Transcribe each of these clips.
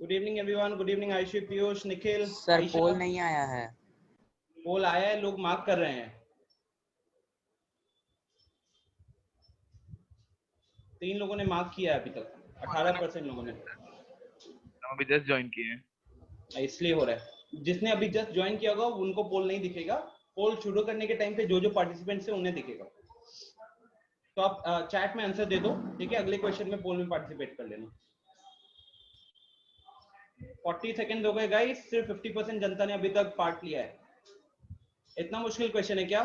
Good evening everyone. Good evening Ayushi, Piyush, Nikhil. Sir poll नहीं आया है। पोल आया है, लोग मार्क कर रहे हैं। 3 लोगों ने मार्क किया है अभी तक, 18% लोगों ने। अभी जस्ट ज्वाइन किए हैं, इसलिए हो रहा है। जिसने अभी जस्ट ज्वाइन किया होगा उनको पोल नहीं दिखेगा। पोल शुरू करने के टाइम पे जो जो पार्टिसिपेंट्स हैं उन्हें दिखेगा। तो आप चैट में आंसर दे दो, ठीक है? अगले क्वेश्चन में पोल में पार्टिसिपेट कर लेना। 40 सेकंड हो गए गाइस, सिर्फ 50% जनता ने अभी तक पार्ट लिया है। इतना मुश्किल क्वेश्चन है क्या?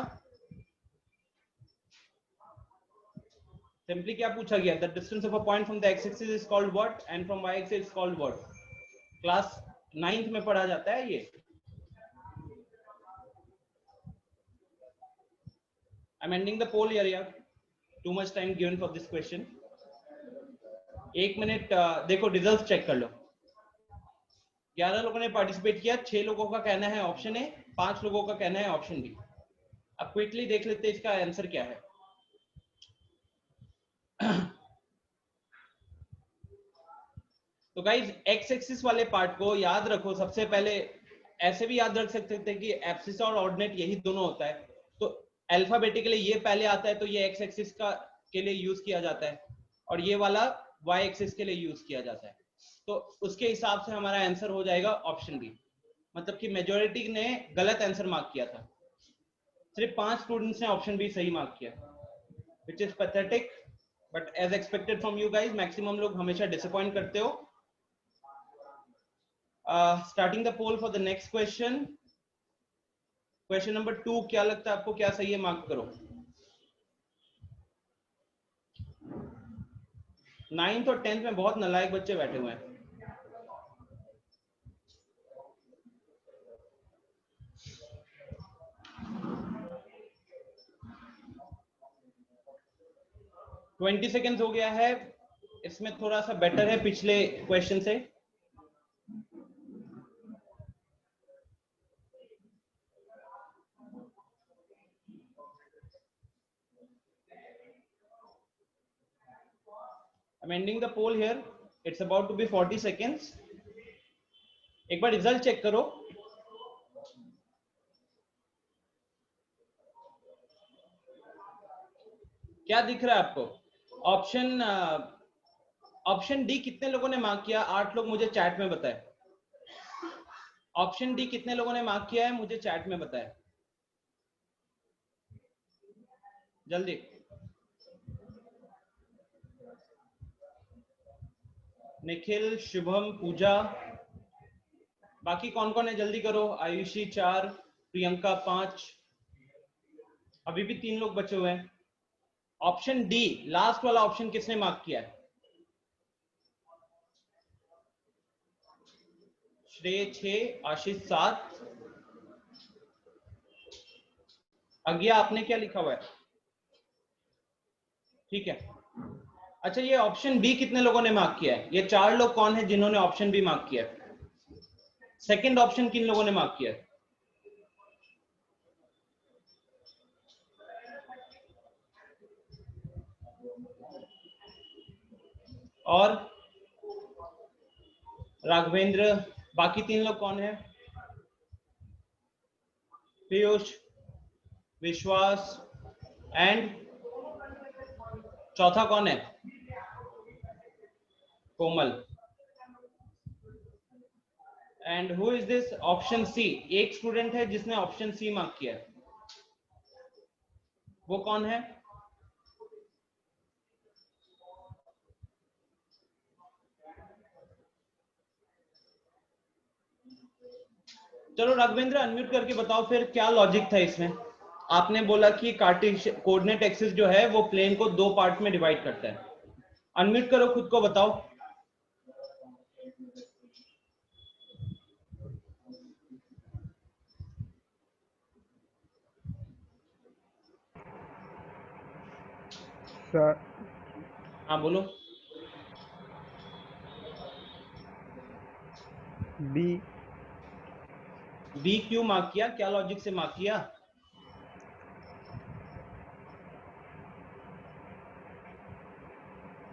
सिंपली क्या पूछा गया? The distance of a point from the x axis is called what and from y axis is called what? Class 9th में पढ़ा जाता है ये। I'm ending the poll here यार। Too much time given for this question। 1 minute देखो, result check कर लो। 11 लोगों ने पार्टिसिपेट किया, 6 लोगों का कहना है ऑप्शन ए, 5 लोगों का कहना है ऑप्शन बी। अब क्विकली देख लेते हैं इसका आंसर क्या है। तो गाइज एक्स एक्सिस वाले पार्ट को याद रखो। सबसे पहले ऐसे भी याद रख सकते थे कि एब्सिस और ऑर्डिनेट यही दोनों होता है। तो अल्फाबेटिकली ये पहले आता है तो ये एक्स एक्सिस का के लिए यूज किया जाता है और ये वाला वाई एक्सिस के लिए यूज किया जाता है। तो उसके हिसाब से हमारा आंसर हो जाएगा ऑप्शन बी। मतलब कि मेजोरिटी ने गलत आंसर मार्क किया था, सिर्फ 5 स्टूडेंट्स ने ऑप्शन बी सही मार्क किया, which is pathetic but as expected from you guys. Maximum लोग हमेशा डिसअपॉइंट करते हो। Starting the poll for the next question. Question number 2, क्या लगता है आपको क्या सही है? मार्क करो। 9th और 10th में बहुत नालायक बच्चे बैठे हुए हैं। ट्वेंटी सेकेंड हो गया है। इसमें थोड़ा सा बेटर है पिछले क्वेश्चन से। I'm ending the poll here. It's about to be 40 seconds. एक बार रिजल्ट चेक करो। क्या दिख रहा है आपको? ऑप्शन डी कितने लोगों ने मार्क किया? 8 लोग मुझे चैट में बताएं। ऑप्शन डी कितने लोगों ने मार्क किया है मुझे चैट में बताएं जल्दी। निखिल, शुभम, पूजा, बाकी कौन कौन है? जल्दी करो। आयुषी 4, प्रियंका 5, अभी भी 3 लोग बचे हुए हैं। ऑप्शन डी लास्ट वाला ऑप्शन किसने मार्क किया है? श्रेय 6, आशीष 7, अज्ञा आपने क्या लिखा हुआ है? ठीक है। अच्छा, ये ऑप्शन बी कितने लोगों ने मार्क किया है? ये 4 लोग कौन है जिन्होंने ऑप्शन बी मार्क किया है? सेकंड ऑप्शन किन लोगों ने मार्क किया है? और राघवेंद्र, बाकी 3 लोग कौन है? पीयूष, विश्वास एंड चौथा कौन है? Komal. And who is this? Option C. एक स्टूडेंट है जिसने ऑप्शन सी मार्क किया है, वो कौन है? चलो राघवेंद्र अनम्यूट करके बताओ फिर क्या लॉजिक था इसमें। आपने बोला कि कार्टेशियन कोऑर्डिनेट एक्सिस जो है वो प्लेन को 2 पार्ट में डिवाइड करता है। अनम्यूट करो, खुद को बताओ। सर हाँ बोलो। बी। बी क्यों मार्क किया? क्या लॉजिक से मार्क किया?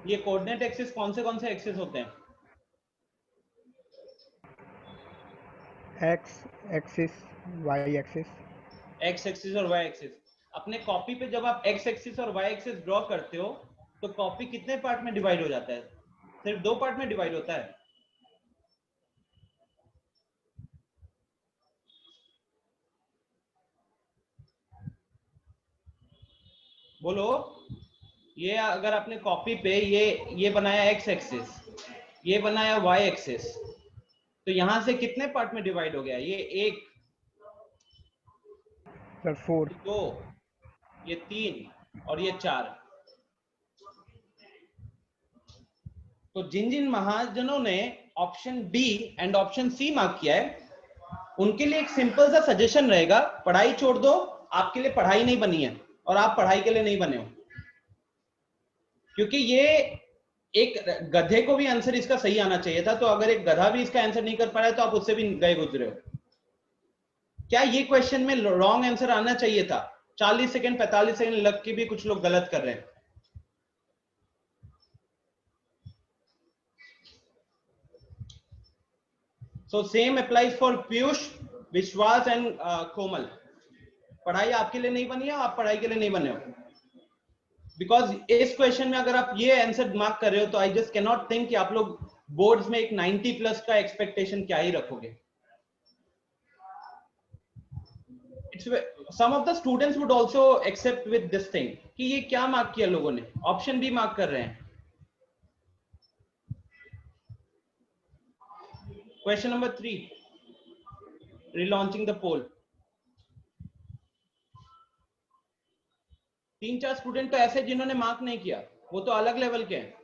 ये कोऑर्डिनेट एक्सिस कौन से एक्सिस होते हैं? X axis, y axis. X axis और वाई एक्सिस। अपने कॉपी पे जब आप एक्स एक्सिस और वाई एक्सिस ड्रॉ करते हो तो कॉपी कितने पार्ट में डिवाइड हो जाता है? सिर्फ 2 पार्ट में डिवाइड होता है। बोलो। ये अगर आपने कॉपी पे ये बनाया एक्स एक्सिस, ये बनाया वाई एक्सिस, तो यहां से कितने पार्ट में डिवाइड हो गया? ये 1, सर 4। 2, ये 3 और ये 4। तो जिन जिन महाजनों ने option B and option C mark किया है, उनके लिए एक सिंपल सा सजेशन रहेगा, पढ़ाई छोड़ दो। आपके लिए पढ़ाई नहीं बनी है और आप पढ़ाई के लिए नहीं बने हो, क्योंकि ये एक गधे को भी आंसर इसका सही आना चाहिए था। तो अगर एक गधा भी इसका आंसर नहीं कर पा रहा है तो आप उससे भी गए गुजरे हो। क्या ये क्वेश्चन में रॉन्ग आंसर आना चाहिए था? 40 सेकंड 45 सेकंड लग के भी कुछ लोग गलत कर रहे हैं। So same applies for Piyush, विश्वास एंड कोमल। पढ़ाई आपके लिए नहीं बनी है, आप पढ़ाई के लिए नहीं बने हो। बिकॉज इस क्वेश्चन में अगर आप ये आंसर मार्क कर रहे हो तो I just can not think कि आप लोग बोर्ड्स में एक 90 प्लस का एक्सपेक्टेशन क्या ही रखोगे। Some of the students would also accept with this thing कि ये क्या मार्क किया लोगों ने, ऑप्शन बी मार्क कर रहे हैं। Question number 3, relaunching the poll. 3-4 student तो ऐसे जिन्होंने मार्क नहीं किया, वो तो अलग लेवल के हैं।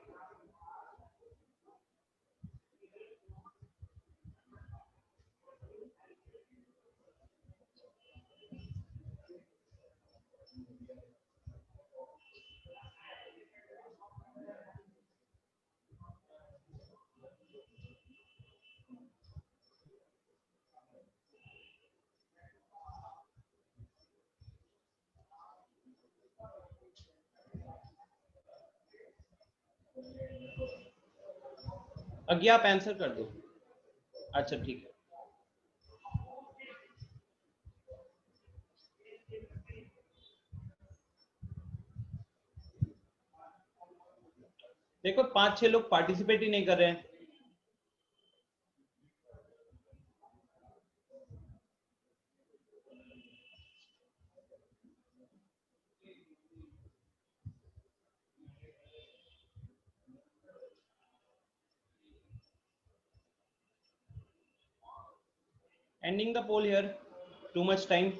अगे आप आंसर कर दो। अच्छा ठीक है। देखो 5-6 लोग पार्टिसिपेट ही नहीं कर रहे हैं। Ending the poll here, too much time,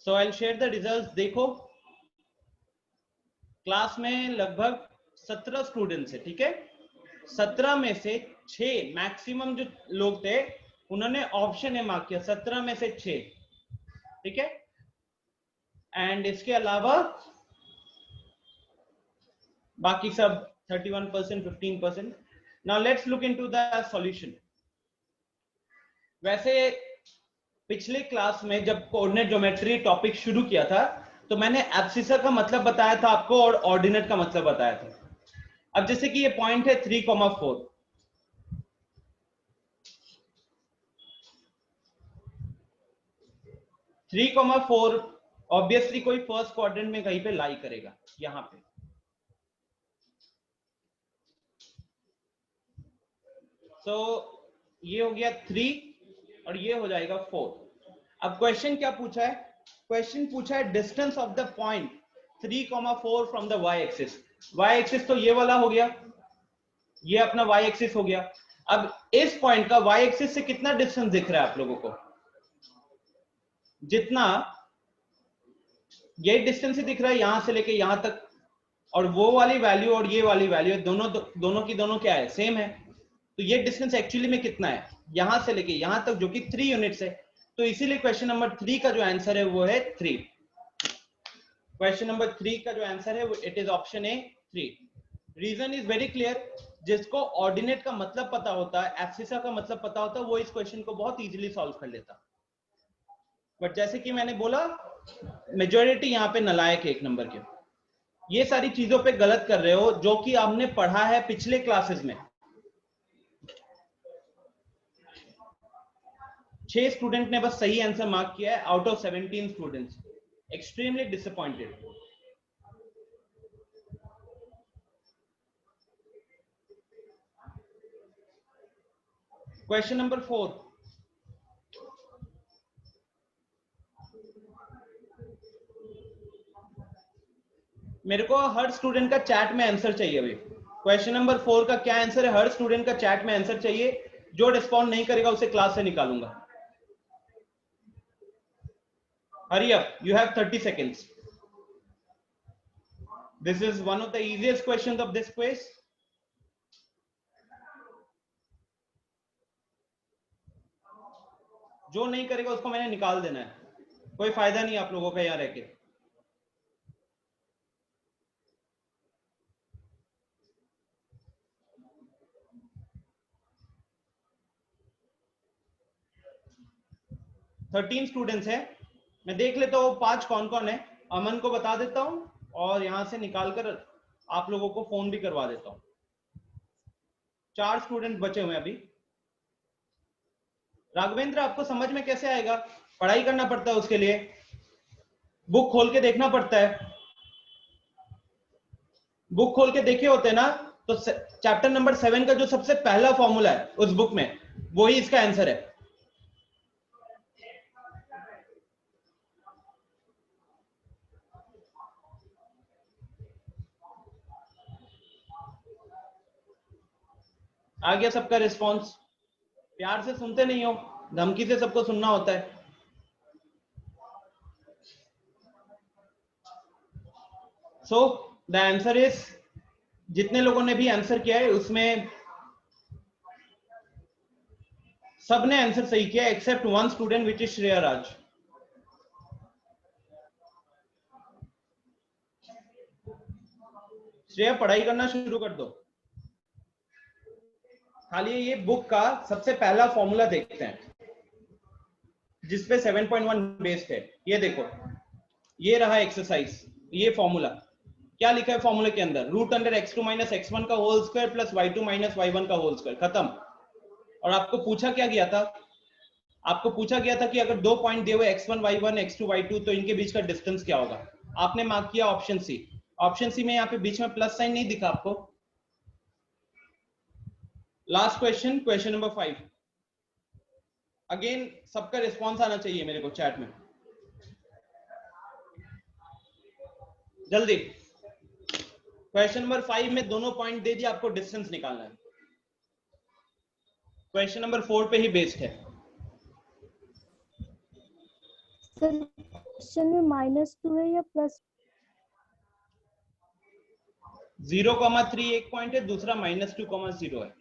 so I'll share the results। देखो क्लास में लगभग 17 स्टूडेंट्स है, ठीक है। 17 में से 6 मैक्सिमम जो लोग थे उन्होंने ऑप्शन ए मार्क किया, 17 में से 6, ठीक है। एंड इसके अलावा बाकी सब 31%, 15%। Now let's look into the solution. वैसे पिछले क्लास में जब कोऑर्डिनेट ज्योमेट्री टॉपिक शुरू किया था तो मैंने एब्सिसा का मतलब बताया था आपको और ऑर्डिनेट का मतलब बताया था। अब जैसे कि ये पॉइंट है 3,4, ऑब्वियसली कोई फर्स्ट क्वाड्रेंट में कहीं पे लाई करेगा, यहां पे। तो ये हो गया 3 और ये हो जाएगा 4। अब क्वेश्चन क्या पूछा है? क्वेश्चन पूछा है distance of the point 3,4 from the y axis. Y axis तो ये वाला हो गया, ये अपना वाई एक्सिस हो गया। अब इस पॉइंट का वाई एक्सिस से कितना डिस्टेंस दिख रहा है आप लोगों को? जितना ये डिस्टेंस ही दिख रहा है यहां से लेके यहां तक, और वो वाली वैल्यू और ये वाली वैल्यू दोनों की दोनों क्या है? सेम है। तो ये डिस्टेंस एक्चुअली में कितना है यहां से लेके यहां तक, जो कि 3 यूनिट्स है। तो इसीलिए क्वेश्चन नंबर 3 का जो आंसर है वो है 3। क्वेश्चन नंबर 3 का जो आंसर है it is option A 3। Reason is very clear. जिसको ऑर्डिनेट का मतलब पता होता है, एब्सिसा का मतलब पता होता है, वो इस क्वेश्चन को बहुत इजीली सॉल्व कर लेता। बट जैसे कि मैंने बोला मेजॉरिटी यहाँ पे नालायक है 1 नंबर के। ये सारी चीजों पे गलत कर रहे हो जो कि हमने पढ़ा है पिछले क्लासेस में। 6 स्टूडेंट ने बस सही आंसर मार्क किया है out of 17 students. Extremely disappointed. Question number 4. मेरे को हर स्टूडेंट का चैट में आंसर चाहिए भाई. क्वेश्चन नंबर 4 का क्या आंसर है? हर स्टूडेंट का चैट में आंसर चाहिए. जो रिस्पॉन्ड नहीं करेगा उसे क्लास से निकालूंगा. Hurry up, you have 30 seconds. This is one of the easiest questions of this quiz. जो नहीं करेगा उसको मैंने निकाल देना है. कोई फायदा नहीं आप लोगों का यहाँ रह के. थर्टीन स्टूडेंट्स है. मैं देख लेता हूँ 5 कौन कौन है. अमन को बता देता हूँ और यहां से निकालकर आप लोगों को फोन भी करवा देता हूँ. 4 स्टूडेंट बचे हुए अभी. राघवेंद्र, आपको समझ में कैसे आएगा? पढ़ाई करना पड़ता है उसके लिए. बुक खोल के देखना पड़ता है. बुक खोल के देखे होते ना तो चैप्टर नंबर 7 का जो सबसे पहला फॉर्मूला है उस बुक में, वही इसका आंसर है. आ गया सबका रिस्पॉन्स? प्यार से सुनते नहीं हो, धमकी से सबको सुनना होता है. सो द आंसर इज, जितने लोगों ने भी आंसर किया है उसमें सबने आंसर सही किया except 1 student which is Shreya Raj. Shreya, पढ़ाई करना शुरू कर दो. खाली ये बुक का सबसे पहला फॉर्मूला देखते हैं जिसपे 7.1 बेस्ड है. ये देखो, ये रहा एक्सरसाइज. ये फॉर्मूला क्या लिखा है फॉर्मूले के अंदर? Root under x2 minus x1 का whole square plus y2 minus y1 का होल स्क्वायर. खत्म. और आपको पूछा क्या गया था? आपको पूछा गया था कि अगर 2 पॉइंट दिए हुए x1 y1 x2 y2 तो इनके बीच का डिस्टेंस क्या होगा? आपने मार्क किया ऑप्शन सी. ऑप्शन सी में यहाँ पे बीच में प्लस साइन नहीं दिखा आपको? Last question, question number 5. Again सबका रिस्पॉन्स आना चाहिए मेरे को चैट में, जल्दी. क्वेश्चन नंबर 5 में दोनों पॉइंट दे दिए, आपको डिस्टेंस निकालना है. क्वेश्चन नंबर 4 पे ही बेस्ड है. सर क्वेश्चन में -2 है या प्लस? 0,3 एक पॉइंट है, दूसरा -2,0 है.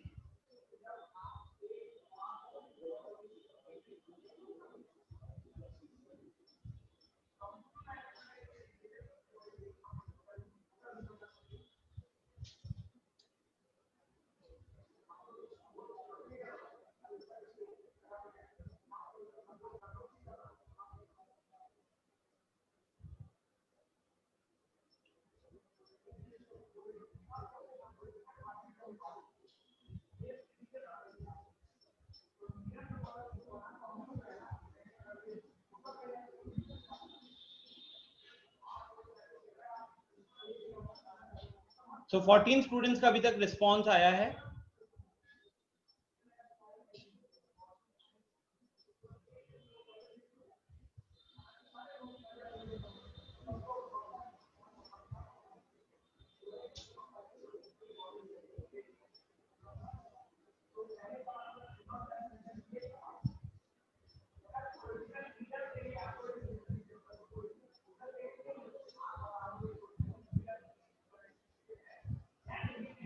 तो 14 स्टूडेंट्स का अभी तक रिस्पॉन्स आया है.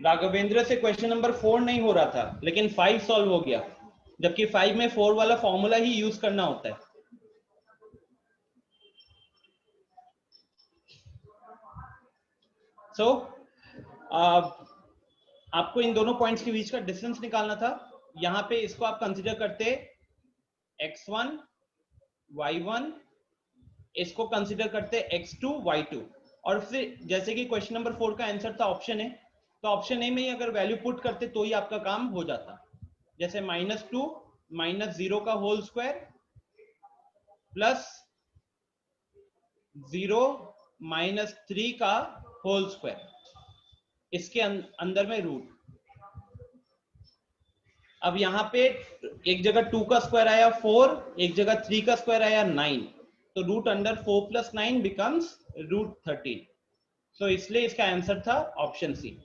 राघवेंद्र से क्वेश्चन नंबर 4 नहीं हो रहा था लेकिन 5 सॉल्व हो गया, जबकि 5 में 4 वाला फॉर्मूला ही यूज करना होता है. सो आपको इन दोनों पॉइंट्स के बीच का डिस्टेंस निकालना था. यहां पे इसको आप कंसीडर करते x1 y1, इसको कंसीडर करते x2 y2, और फिर जैसे कि क्वेश्चन नंबर 4 का आंसर था ऑप्शन ए, तो ऑप्शन ए में ही अगर वैल्यू पुट करते तो ही आपका काम हो जाता. जैसे -2 -0 का होल स्क्वायर प्लस 0 माइनस 3 का होल स्क्वायर, इसके अंदर में रूट। अब यहाँ पे एक जगह 2 का स्क्वायर आया 4, एक जगह 3 का स्क्वायर आया 9, तो रूट अंडर 4 + 9 बिकम्स रूट 13। सो इसलिए इसका आंसर था ऑप्शन सी।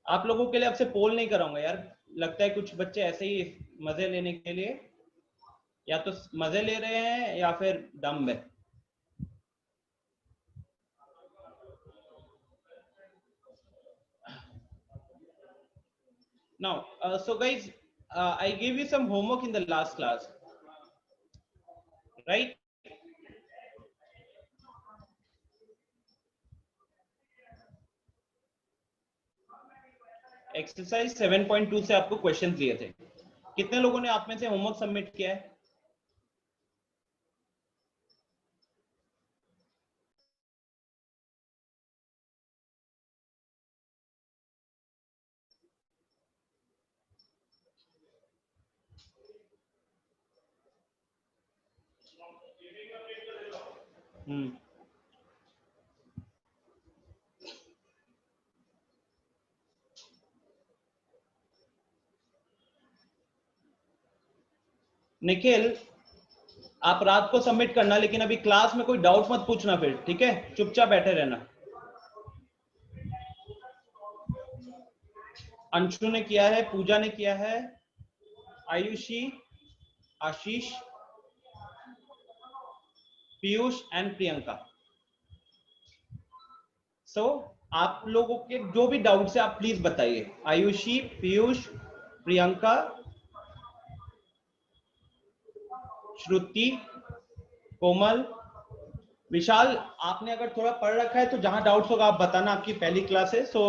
आप लोगों के लिए आपसे पोल नहीं कराऊंगा यार, लगता है कुछ बच्चे ऐसे ही मजे लेने के लिए या तो मजे ले रहे हैं या फिर डम्ब है। Now, so guys, I gave you some homework in the last class, right? Exercise 7.2 से आपको क्वेश्चन दिए थे। कितने लोगों ने आप में से होमवर्क सबमिट किया है? निखिल, आप रात को सबमिट करना, लेकिन अभी क्लास में कोई डाउट मत पूछना फिर, ठीक है? चुपचाप बैठे रहना। अंशु ने किया है, पूजा ने किया है, आयुषी, आशीष, पीयूष एंड प्रियंका। सो आप लोगों के जो भी डाउट्स है आप प्लीज बताइए। आयुषी, पीयूष, प्रियंका, श्रुति, कोमल, विशाल, आपने अगर थोड़ा पढ़ रखा है तो जहां डाउट्स होगा आप बताना, आपकी पहली क्लास है, सो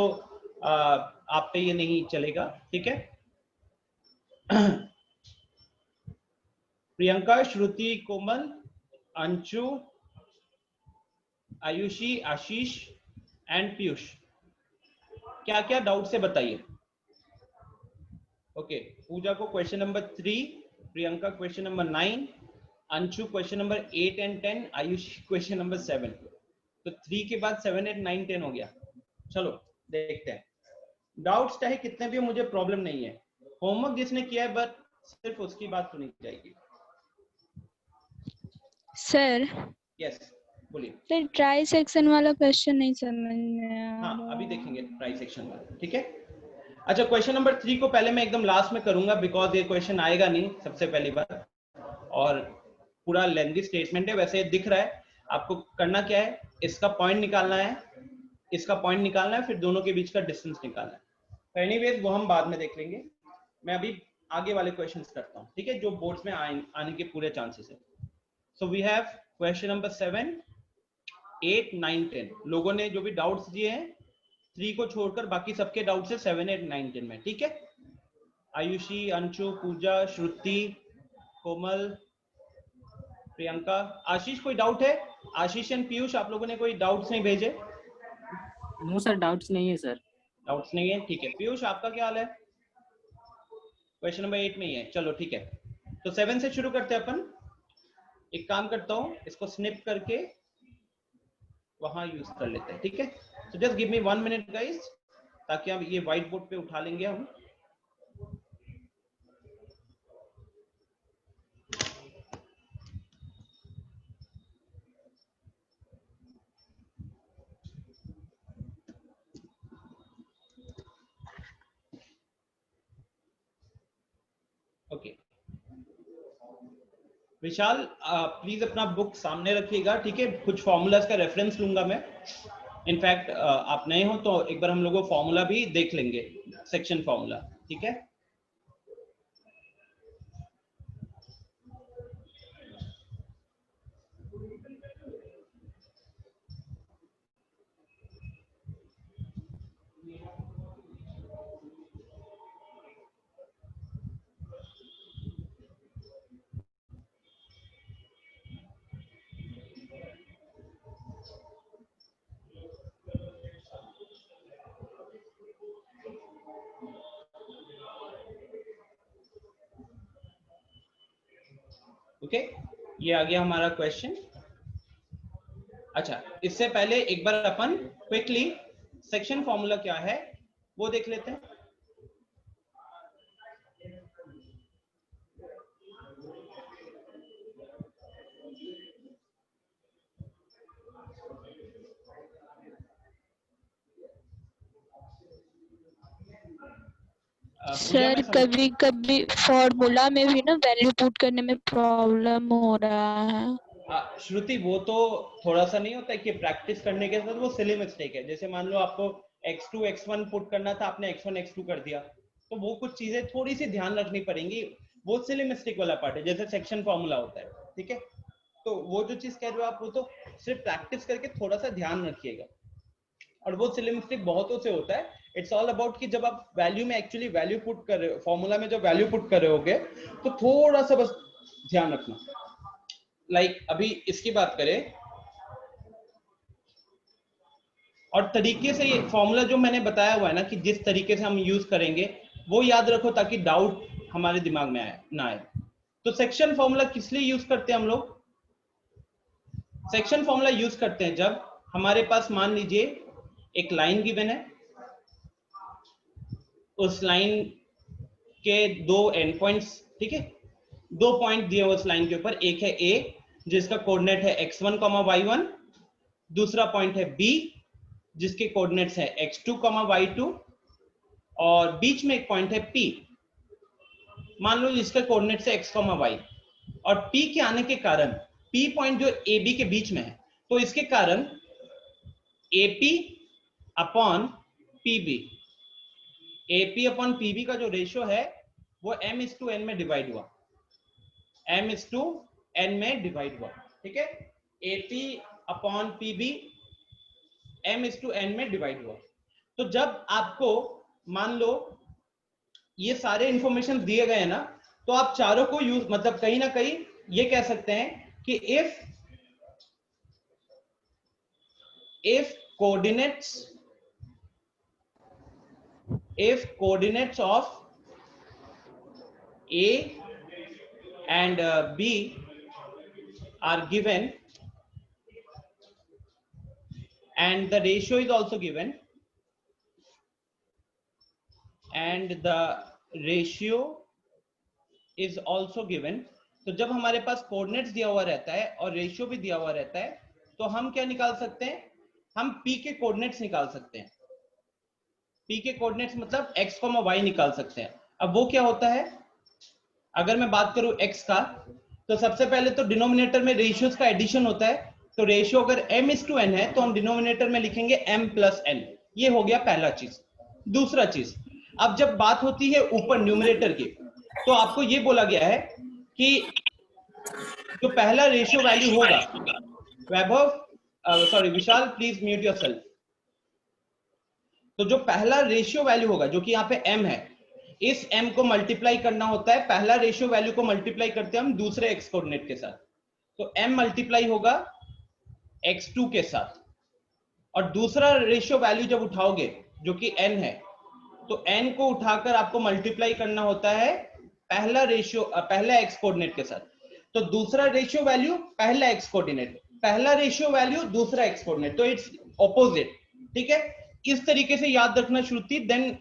आप पे ये नहीं चलेगा, ठीक है? प्रियंका, श्रुति, कोमल, अंशु, आयुषी, आशीष एंड पीयूष, क्या क्या डाउट है बताइए। ओके, पूजा को question number 3, Priyanka question number 9, Anshu question number 8 and 10, Ayushi question number 7। तो 3 के बाद 7, 8, 9, 10 हो गया। चलो देखते हैं। डाउट्स चाहे कितने भी, मुझे प्रॉब्लम नहीं है। होमवर्क जिसने किया है बस सिर्फ उसकी बात सुनी जाएगी। सर, यस, बोलिए। फिर ट्राई सेक्शन वाला क्वेश्चन नहीं समझ में आ हाँ, रहा। अभी देखेंगे ट्राई सेक्शन वाला, ठीक है? अच्छा, क्वेश्चन नंबर 3 को पहले मैं एकदम लास्ट में करूंगा, बिकॉज ये क्वेश्चन आएगा नहीं सबसे पहली बार, और पूरा लेंथी स्टेटमेंट है। वैसे दिख रहा है, आपको करना क्या है, इसका पॉइंट निकालना है, इसका पॉइंट निकालना है, फिर दोनों के बीच का डिस्टेंस निकालना है। तो एनीवेज वो हम बाद में देख लेंगे। मैं अभी आगे वाले क्वेश्चंस करता हूँ, ठीक है, जो बोर्ड्स में आने के पूरे चांसेस है। So we have question number 7, 8, 9, 10। लोगों ने जो भी डाउट्स दिए हैं 3 को छोड़कर बाकी सबके डाउट्स है 7, 8, 9, 10 में, ठीक है? आयुषी, अंशु, पूजा, श्रुति, कोमल, प्रियंका, आशीष, कोई डाउट है? आशीष एंड पीयूष, आप लोगों ने कोई डाउट्स नहीं भेजे? नो सर, डाउट्स नहीं है सर। डाउट्स नहीं है, ठीक है। पीयूष, आपका क्या हाल है? क्वेश्चन नंबर 8 में ही है, चलो ठीक है। तो 7 से शुरू करते हैं अपन। एक काम करता हूं, इसको स्निप करके वहां यूज कर लेते हैं, ठीक है? So just give me 1 minute guys, ताकि हम ये व्हाइट बोर्ड पे उठा लेंगे हम। ओके, विशाल प्लीज अपना बुक सामने रखिएगा, ठीक है? कुछ फॉर्मूलाज का रेफरेंस लूंगा मैं। इनफैक्ट आप नए हो तो एक बार हम लोग फॉर्मूला भी देख लेंगे, सेक्शन फॉर्मूला, ठीक है? ओके, ये आ गया हमारा क्वेश्चन। अच्छा, इससे पहले एक बार अपन क्विकली सेक्शन फॉर्मूला क्या है वो देख लेते हैं। सर कभी कभी फॉर्मूला में भी ना वैल्यू पुट करने में प्रॉब्लम हो रहा है। श्रुति, वो तो थोड़ा सा नहीं होता है कि प्रैक्टिस करने के साथ वो सिली मिस्टेक है। जैसे मान लो आपको x2 x1 पुट करना था, आपने x1 x2 कर दिया, तो वो कुछ चीजें थोड़ी सी ध्यान रखनी पड़ेंगी, वो सिली मिस्टेक वाला पार्ट है, जैसे सेक्शन फॉर्मूला होता है, ठीक है। तो वो जो चीज कह रहे हो आप, वो तो सिर्फ प्रैक्टिस करके थोड़ा सा ध्यान रखिएगा। और वो सिली मिस्टेक बहुतों से होता है। इट्स ऑल अबाउट कि जब आप वैल्यू में एक्चुअली वैल्यू पुट कर रहे हो, फॉर्मूला में जब वैल्यू पुट कर रहे होगे, तो थोड़ा सा बस ध्यान रखना। लाइक अभी इसकी बात करें, और तरीके से ये फॉर्मूला जो मैंने बताया हुआ है ना कि जिस तरीके से हम यूज करेंगे वो याद रखो, ताकि डाउट हमारे दिमाग में ना आए। तो सेक्शन फॉर्मूला किस लिए यूज करते हैं हम लोग? सेक्शन फॉर्मूला यूज करते हैं जब हमारे पास मान लीजिए एक लाइन गिवन है, उस लाइन के दो एंड पॉइंट्स, ठीक है, दो पॉइंट दिए उस लाइन के ऊपर, एक है A जिसका कोऑर्डिनेट है x1, y1, दूसरा पॉइंट है B जिसके कोऑर्डिनेट्स है x2, y2, और बीच में एक पॉइंट है P, मान लो जिसका कोऑर्डिनेट्स है x, y, और P के आने के कारण, P पॉइंट जो AB के बीच में है, तो इसके कारण AP upon PB, AP upon PB का जो रेशियो है वो m/n में डिवाइड हुआ, m/n में डिवाइड हुआ, ठीक है। AP अपॉन PB m/n में डिवाइड हुआ। तो जब आपको मान लो ये सारे इंफॉर्मेशन दिए गए हैं ना, तो आप चारों को यूज, मतलब कहीं ना कहीं ये कह सकते हैं कि if coordinates of A and B are given and the ratio is also given, तो जब हमारे पास कोऑर्डिनेट्स दिया हुआ रहता है और रेशियो भी दिया हुआ रहता है, तो हम क्या निकाल सकते हैं? हम P के कोऑर्डिनेट्स निकाल सकते हैं। P के कोऑर्डिनेट्स मतलब x, y निकाल सकते हैं। अब वो क्या होता है, अगर मैं बात करूं x का, तो सबसे पहले तो डिनोमिनेटर में रेशियोज का एडिशन होता है, तो रेशियो अगर m/n है तो हम डिनोमिनेटर में लिखेंगे m+n, ये हो गया पहला चीज। दूसरा चीज, अब जब बात होती है ऊपर न्यूमरेटर की, तो आपको ये बोला गया है कि जो पहला रेशियो वैल्यू होगा, Vaibhav sorry Vishal please mute yourself, तो जो पहला रेशियो वैल्यू होगा जो कि यहाँ पे m है, इस m को मल्टीप्लाई करना होता है, पहला रेशियो वैल्यू को मल्टीप्लाई करते हैं हम दूसरे x कोऑर्डिनेट के साथ, तो m मल्टीप्लाई होगा x2 के साथ, और दूसरा रेशियो वैल्यू जब उठाओगे जो कि n है, तो n को उठाकर आपको मल्टीप्लाई करना होता है पहला x कोऑर्डिनेट के साथ, तो दूसरा रेशियो वैल्यू पहला x कोऑर्डिनेट, पहला रेशियो वैल्यू दूसरा x कोऑर्डिनेट, तो इट्स ऑपोजिट, ठीक है। इस तरीके से याद रखना Shruti, then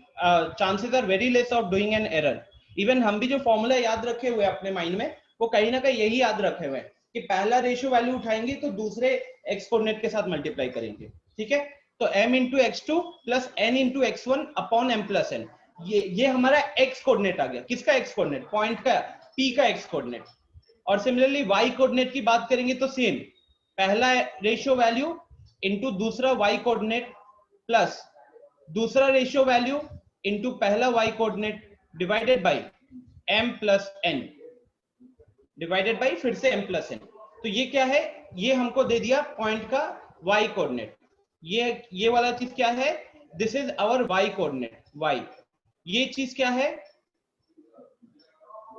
chances are very less of doing an error. इवन हम भी जो फॉर्मूला याद रखे हुए अपने माइंड में, वो कहीं ना कहीं यही याद रखे हुए हैं कि पहला रेशियो वैल्यू उठाएंगे तो दूसरे x कोऑर्डिनेट के साथ मल्टीप्लाई करेंगे, ठीक है। तो m into x2 plus n into x1 upon m+n, ये हमारा x कोऑर्डिनेट आ गया। किसका x कोऑर्डिनेट? पॉइंट का, P का x कोऑर्डिनेट। और सिमिलरली y कोऑर्डिनेट की बात करेंगे तो सेम, पहला रेशियो वैल्यू इंटू दूसरा y कोऑर्डिनेट प्लस दूसरा रेशियो वैल्यू इंटू पहला y coordinate divided by m+n, divided by फिर से m+n। तो ये क्या है? ये हमको दे दिया पॉइंट का y कोऑर्डिनेट। ये वाला चीज क्या है? This is our y coordinate, y। ये चीज क्या है?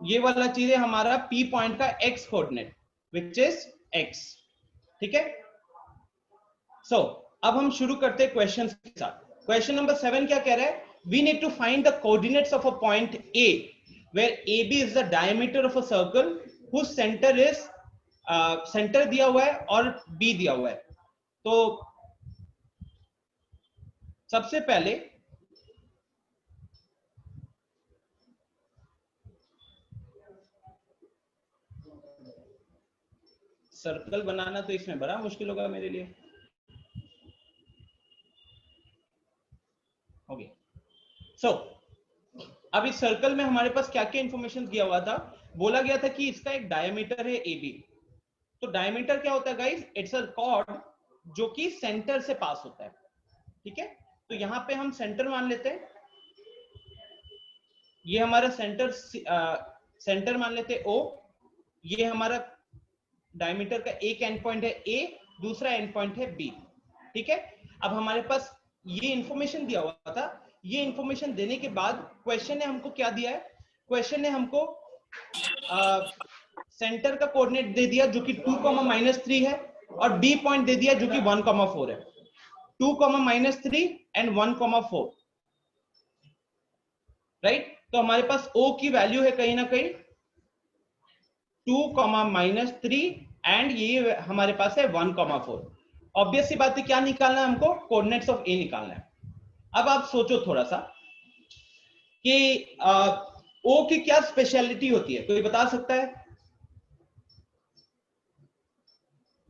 ये वाला चीज है हमारा P पॉइंट का x coordinate which is x, ठीक है। सो अब हम शुरू करते हैं क्वेश्चन के साथ। क्वेश्चन नंबर 7 क्या कह रहा है? We need to find the coordinates of a point A where AB is the diameter of a circle whose center is centre दिया हुआ है और बी दिया हुआ है। तो सबसे पहले सर्कल बनाना तो इसमें बड़ा मुश्किल होगा मेरे लिए। हो गया। सो अब इस सर्कल में हमारे पास क्या क्या इंफॉर्मेशन दिया हुआ था। बोला गया था कि इसका एक डायमीटर है AB। तो डायमीटर क्या होता है गाइस? इट्स अ कॉर्ड जो कि सेंटर से पास होता है। ठीक है, तो यहां पे हम सेंटर मान लेते हैं, ये हमारा सेंटर मान लेते हैं O। ये हमारा डायमीटर का एक एंड पॉइंट है A, दूसरा एंड पॉइंट है B। ठीक है, अब हमारे पास ये इंफॉर्मेशन दिया हुआ था। ये इंफॉर्मेशन देने के बाद क्वेश्चन ने हमको क्या दिया है? क्वेश्चन ने हमको सेंटर का कोऑर्डिनेट दे दिया जो कि 2,-3 है, और B पॉइंट दे दिया जो कि 1,4 है। 2,-3 एंड 1,4, राइट। तो हमारे पास O की वैल्यू है कहीं ना कहीं 2,-3 एंड ये हमारे पास है 1,4। ऑब्वियस सी बात है, क्या निकालना है हमको? कोऑर्डिनेट्स ऑफ A निकालना है। अब आप सोचो थोड़ा सा कि O की क्या स्पेशलिटी होती है, कोई बता सकता है?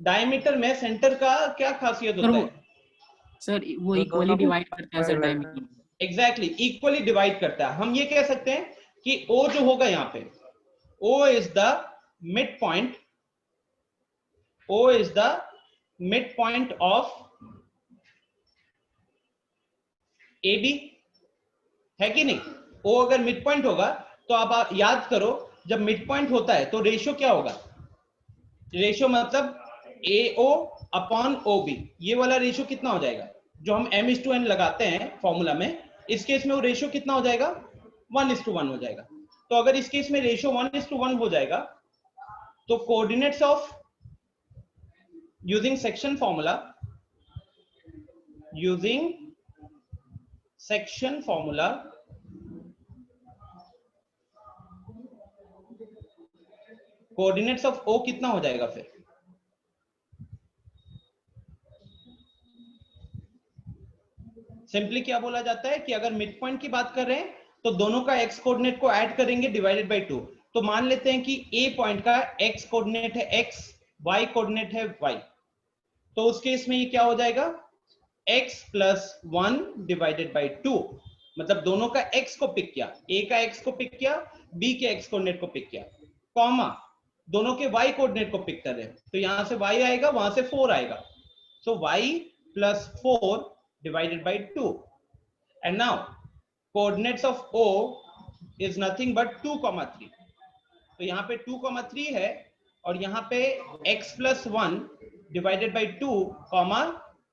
डायमीटर में सेंटर का क्या खासियत होता है? सर वो इक्वली डिवाइड करता है sir diameter. Exactly, equally divide करता है। हम ये कह सकते हैं कि O जो होगा यहाँ पे, O is the mid point, O is the mid point of AB, है कि नहीं? O अगर मिड पॉइंट होगा तो आप याद करो, जब मिड पॉइंट होता है तो रेशियो क्या होगा? रेशियो मतलब AO अपॉन OB। ये वाला रेशियो कितना हो जाएगा? जो हम M/N लगाते हैं फॉर्मूला में, इस केस में वो रेशियो कितना हो जाएगा? 1:1 हो जाएगा। तो अगर इस केस में रेशियो 1:1 हो जाएगा तो coordinates of using section formula, coordinates of O कितना हो जाएगा फिर? सिंपली क्या बोला जाता है कि अगर मिड पॉइंट की बात कर रहे हैं तो दोनों का x कोऑर्डिनेट को ऐड करेंगे डिवाइडेड बाय 2। तो मान लेते हैं कि A पॉइंट का x कोऑर्डिनेट है x, y कोऑर्डिनेट है y। तो उस केस में ये क्या हो जाएगा? x + 1 divided by 2। मतलब दोनों का x को पिक किया, A का x को पिक किया, B के x कोऑर्डिनेट को पिक किया, कॉमा दोनों के y कोऑर्डिनेट को पिक कर रहे हैं। तो यहां से y आएगा, वहां से 4 आएगा। सो y + 4 divided by 2, and now coordinates of O is nothing but 2,3। तो यहाँ पे 2,3 है और यहाँ पे x + 1 divided by 2,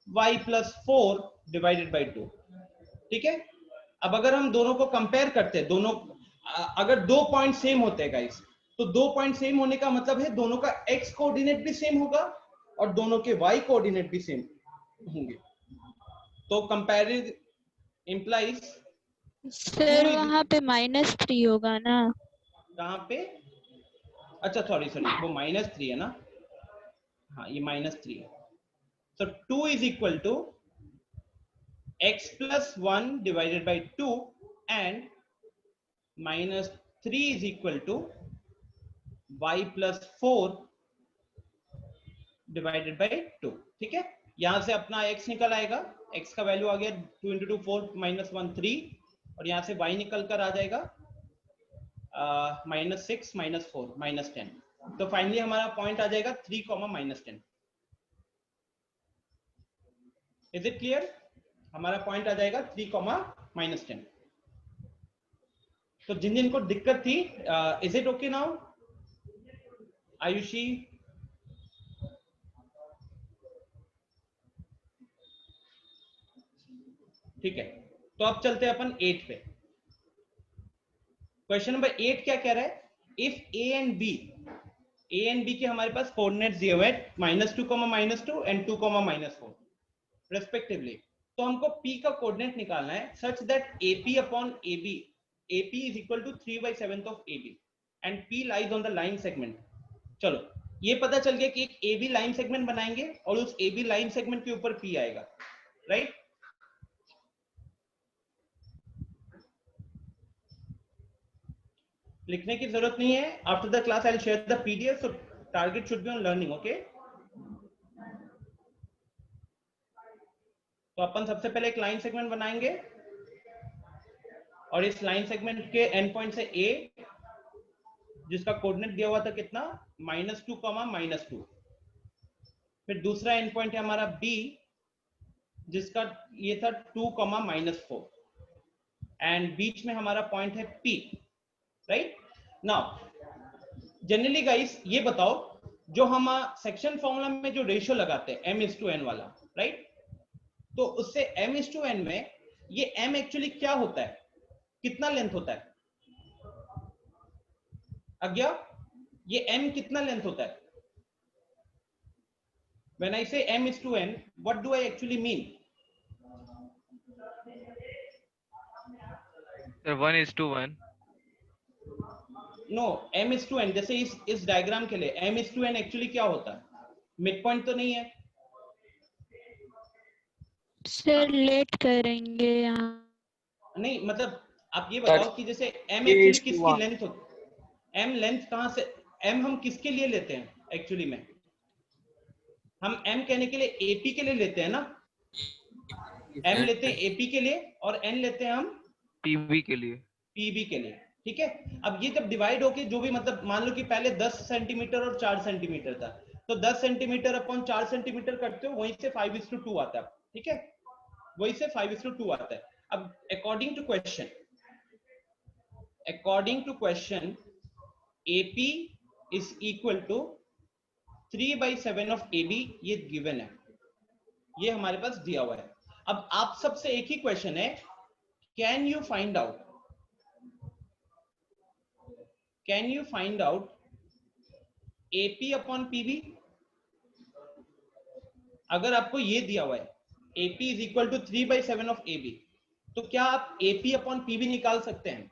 y + 4 divided by 2। ठीक है, अब अगर हम दोनों को कंपेयर करते हैं, दोनों अगर 2 पॉइंट सेम होते हैं गाइस, तो 2 पॉइंट सेम होने का मतलब है दोनों का x कोऑर्डिनेट भी सेम होगा और दोनों के y कोऑर्डिनेट भी सेम होंगे। तो कंपेरिजन इंप्लाइज सर वहाँ पे -3 होगा ना? कहाँ पे? अच्छा सॉरी वो -3 है ना? हाँ ये -3 है। So 2 is equal to x + 1 divided by 2 and -3 is equal to y + 4 divided by 2। ठीक है, यहां से अपना x निकल आएगा, x का वैल्यू आ गया 2 × 2 4 -1 3, और यहां से y निकल कर आ जाएगा -6 -4 -10। तो फाइनली हमारा पॉइंट आ जाएगा 3, -10। Is it clear? हमारा पॉइंट आ जाएगा 3, -10। तो जिन को दिक्कत थी, is it okay now? Ayushi, ठीक है, तो अब चलते हैं अपन 8 पे। क्वेश्चन नंबर 8 क्या कह रहा है? इफ A and B के हमारे पास कोऑर्डिनेट्स दिए हुए हैं -2, -2 एंड 2, -4 रेस्पेक्टिवली। तो हमको P का कोऑर्डिनेट निकालना है such that AP upon AB, AP is equal to 3/7 of AB and P lies on the line segment. चलो ये पता चल गया कि एक ए बी लाइन सेगमेंट बनाएंगे और उस ए बी लाइन सेगमेंट के ऊपर पी आएगा, राइट। लिखने की जरूरत नहीं है, after the class I will share the PDF, so target should be on learning, okay. तो अपन सबसे पहले एक लाइन सेगमेंट बनाएंगे और इस लाइन सेगमेंट के एंड पॉइंट से ए, जिसका कोऑर्डिनेट दिया हुआ था कितना, -2, -2। फिर दूसरा एंड पॉइंट है हमारा बी, जिसका ये था 2, -4, एंड बीच में हमारा पॉइंट है P, right. Now generally guys ये बताओ, जो हम सेक्शन फॉर्मूला में जो रेशियो लगाते हैं m:n वाला, राइट, तो उससे m:n में ये m एक्चुअली क्या होता है, कितना लेंथ होता है अज्ञा, ये m कितना लेंथ होता है? When I say m:n, what do I actually mean? Sir, 1:1. No, m:n, जैसे इस डायग्राम के लिए m:n एक्चुअली क्या होता है? मिड पॉइंट तो नहीं है? सर लेट करेंगे यहाँ। नहीं, मतलब आप ये बताओ कि जैसे m एक्चुअली किसकी लेंथ होती है? m लेंथ कहां से, m हम किसके लिए लेते हैं एक्चुअली में? हम m कहने के लिए AP के लिए लेते हैं ना, m लेते हैं AP के लिए और n लेते हैं हम PB के लिए, PB के लिए, ठीक है। अब ये जब डिवाइड होके जो भी, मतलब मान लो कि पहले 10 सेंटीमीटर और 4 सेंटीमीटर था, तो 10 सेंटीमीटर अपॉन 4 सेंटीमीटर करते हो, वहीं से 5:2 आता है, ठीक है, वहीं से 5:2 आता है। अब according to question AP is equal to 3/7 of AB, ये गिवन है, ये हमारे पास दिया हुआ है। अब आप सबसे एक ही क्वेश्चन है, can you find out AP upon PB? अगर आपको ये दिया हुआ है AP is equal to 3/7 of AB, तो क्या आप AP अपॉन PB निकाल सकते हैं?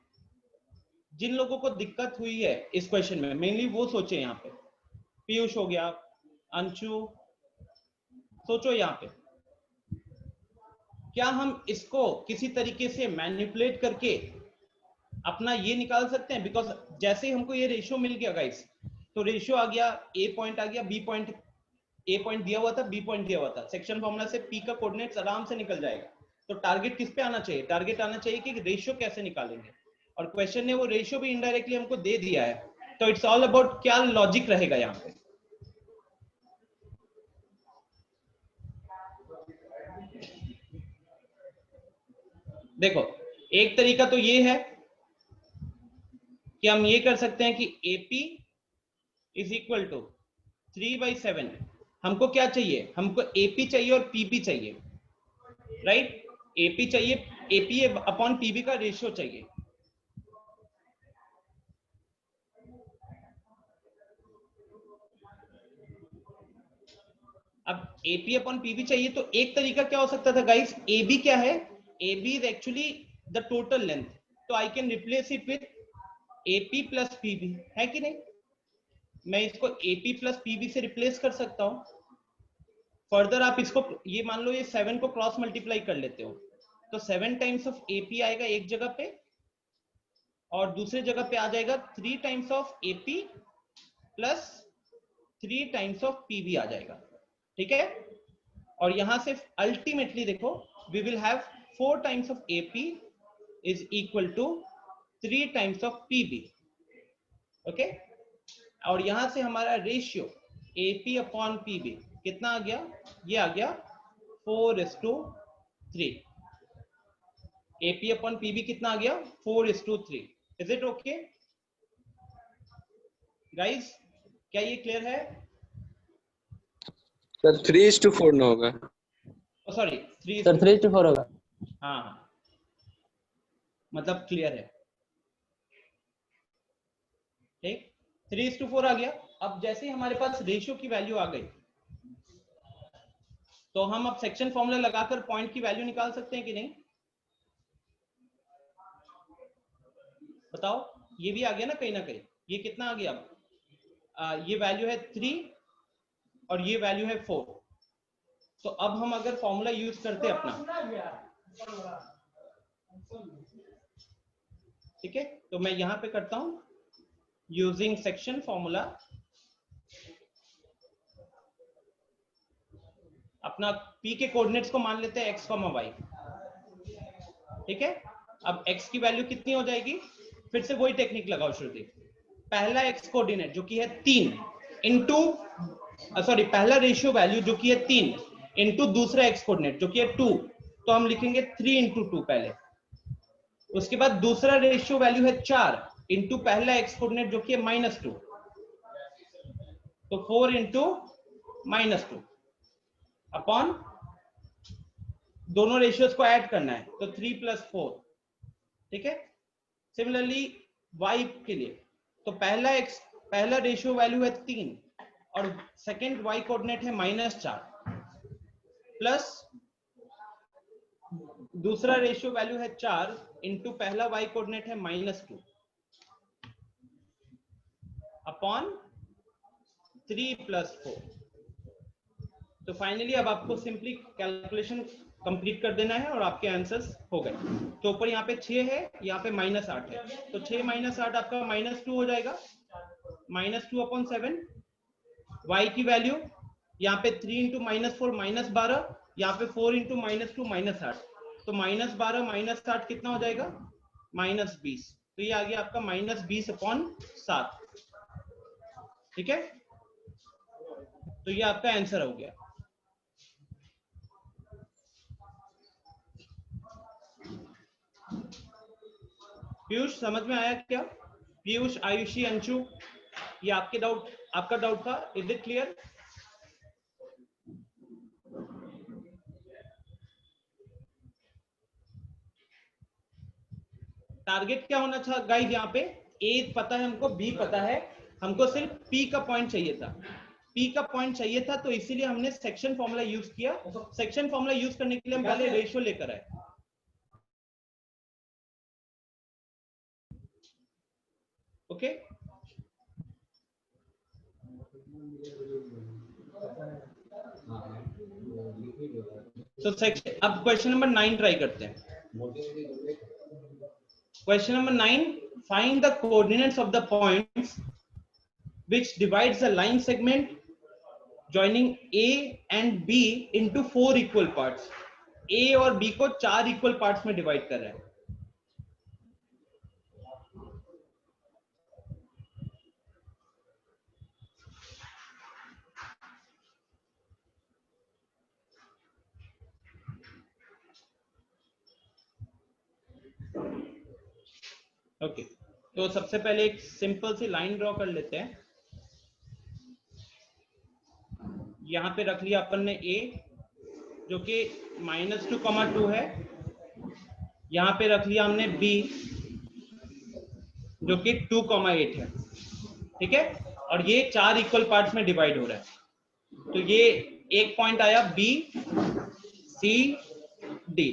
जिन लोगों को दिक्कत हुई है इस क्वेश्चन में, मेनली वो सोचे, यहाँ पे पीयूष हो गया, अंशु, सोचो यहाँ पे, क्या हम इसको किसी तरीके से मैनिपुलेट करके अपना ये निकाल सकते हैं? बिकॉज जैसे ही हमको ये रेशियो मिल गया गाइस, तो रेशियो आ गया, ए पॉइंट आ गया, बी पॉइंट, ए पॉइंट दिया हुआ था, बी पॉइंट दिया हुआ था, सेक्शन फॉर्मूला से पी का कोऑर्डिनेट्स आराम से निकल जाएगा। तो टारगेट किस पे आना चाहिए? टारगेट आना चाहिए कि रेशियो कैसे निकालेंगे, और क्वेश्चन ने वो रेशियो भी इनडायरेक्टली हमको दे दिया है। तो इट्स ऑल अबाउट क्या लॉजिक रहेगा यहाँ पे। देखो, एक तरीका तो ये है कि हम ये कर सकते हैं कि AP इज इक्वल टू 3/7, हमको क्या चाहिए, हमको AP चाहिए और PB चाहिए, राइट। AP चाहिए, AP अपॉन PB का रेशियो चाहिए। अब AP अपॉन PB चाहिए, तो एक तरीका क्या हो सकता था गाइस, AB क्या है, AB is actually the total length, तो I can replace it with AP plus PB, है कि नहीं? मैं इसको AP plus PB से रिप्लेस कर सकता हूं। फर्दर आप इसको, ये मान लो ये 7 को क्रॉस मल्टीप्लाई कर लेते हो, तो 7 टाइम्स ऑफ AP आएगा एक जगह पे, और दूसरे जगह पे आ जाएगा 3 times of AP plus 3 times of PB आ जाएगा, ठीक है। और यहां से अल्टीमेटली देखो, we will have 4 times of AP is equal to 3 times of PB, okay. और यहां से हमारा रेशियो AP अपॉन PB कितना आ गया, ये आ गया 4:3। AP अपॉन PB कितना आ गया, 4:3। Is it okay guys? क्या ये क्लियर है? सर 3:4 ना होगा, सॉरी 3:4 होगा। हाँ, मतलब क्लियर है, ठीक। 3:4 आ गया। अब जैसे ही हमारे पास रेशियो की वैल्यू आ गई, तो हम अब सेक्शन फॉर्मूला लगाकर पॉइंट की वैल्यू निकाल सकते हैं कि नहीं? बताओ, ये भी आ गया ना कहीं ना कहीं, ये कितना आ गया? ये वैल्यू है 3 और ये वैल्यू है 4। तो अब हम अगर फॉर्मूला यूज करते हैं अपना, ठीक है, तो मैं यहां पे करता हूं यूजिंग सेक्शन फॉर्मूला। अपना p के कोऑर्डिनेट्स को मान लेते हैं x, y, ठीक है। अब x की वैल्यू कितनी हो जाएगी, फिर से वही टेक्निक लगाओ श्रुति। पहला x कोऑर्डिनेट जो कि है 3 इंटू पहला रेशियो वैल्यू जो कि है 3 इंटू दूसरा x कोऑर्डिनेट जो कि है 2, तो हम लिखेंगे 3 इंटू 2 पहले। उसके बाद दूसरा रेशियो वैल्यू है 4 इंटू पहला x कोऑर्डिनेट जो कि है -2, तो 4 इंटू -2 अपॉन दोनों रेशियोज को ऐड करना है, तो 3 + 4, ठीक है। सिमिलरली y के लिए, तो पहला रेशियो वैल्यू है 3 और सेकंड y कोऑर्डिनेट है -4 प्लस दूसरा रेशियो वैल्यू है 4 इंटू पहला y कोऑर्डिनेट है -2 अपॉन 3 + 4। तो फाइनली अब आपको सिंपली कैलकुलेशन कंप्लीट कर देना है और आपके आंसर्स हो गए। तो ऊपर यहाँ पे 6 है, यहाँ पे -8 है, तो 6 - 8 आपका -2 हो जाएगा, -2/7। y की वैल्यू यहाँ पे 3 × -4 -12, यहाँ पे 4 × -2 -8, तो -12 - 8 कितना हो जाएगा, -20। तो ये आ गया आपका -20/7, ठीक है। तो ये आपका आंसर हो गया। पीयूष समझ में आया क्या? पीयूष, आयुषी, अंशु, ये आपका डाउट था, इज इट क्लियर? टारगेट क्या होना था गाइस यहाँ पे? ए पता है हमको, बी पता है हमको, सिर्फ पी का पॉइंट चाहिए था। पी का पॉइंट चाहिए था, तो इसीलिए हमने सेक्शन फॉर्मूला यूज किया। सेक्शन फॉर्मूला यूज करने के लिए हम पहले रेशियो लेकर आए। ओके, तो सेक्शन, अब क्वेश्चन नंबर 9 ट्राई करते हैं। Question number 9, find the coordinates of the points which divides the line segment joining A and B into 4 equal parts। A और B को 4 इक्वल पार्ट्स में डिवाइड कर रहा है। ओके, तो सबसे पहले एक सिंपल सी लाइन ड्रॉ कर लेते हैं। यहां पे रख लिया अपन ने A जो कि -2,2 है, यहां पे रख लिया हमने B जो कि 2,8 है, ठीक है। और ये 4 इक्वल पार्ट्स में डिवाइड हो रहा है, तो ये एक पॉइंट आया B C D,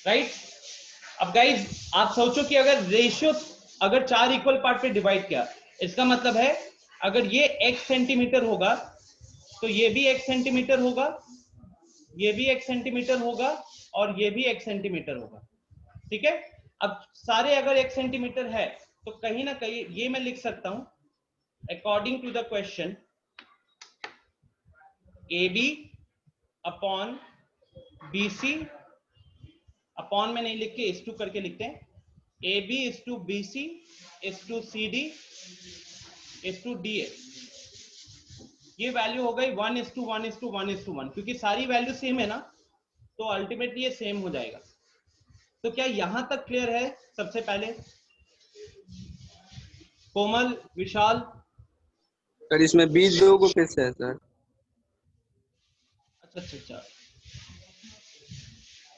राइट। अब गाइज आप सोचो कि अगर रेशियो अगर 4 इक्वल पार्ट पे डिवाइड किया, इसका मतलब है अगर ये x सेंटीमीटर होगा तो ये भी x सेंटीमीटर होगा, ये भी x सेंटीमीटर होगा और ये भी x सेंटीमीटर होगा, ठीक है। अब सारे अगर x सेंटीमीटर है तो कहीं ना कहीं ये मैं लिख सकता हूं according to the question AB upon BC, upon में नहीं लिख के इस टू करके लिखते हैं, AB is to BC is to CD is to DA। ये वैल्यू हो गई 1:1:1:1, क्योंकि सारी वैल्यू सेम है ना, तो अल्टीमेटली ये सेम हो जाएगा। तो क्या यहां तक क्लियर है? सबसे पहले कोमल, विशाल, सर इसमें B दो को कैसे है सर? अच्छा,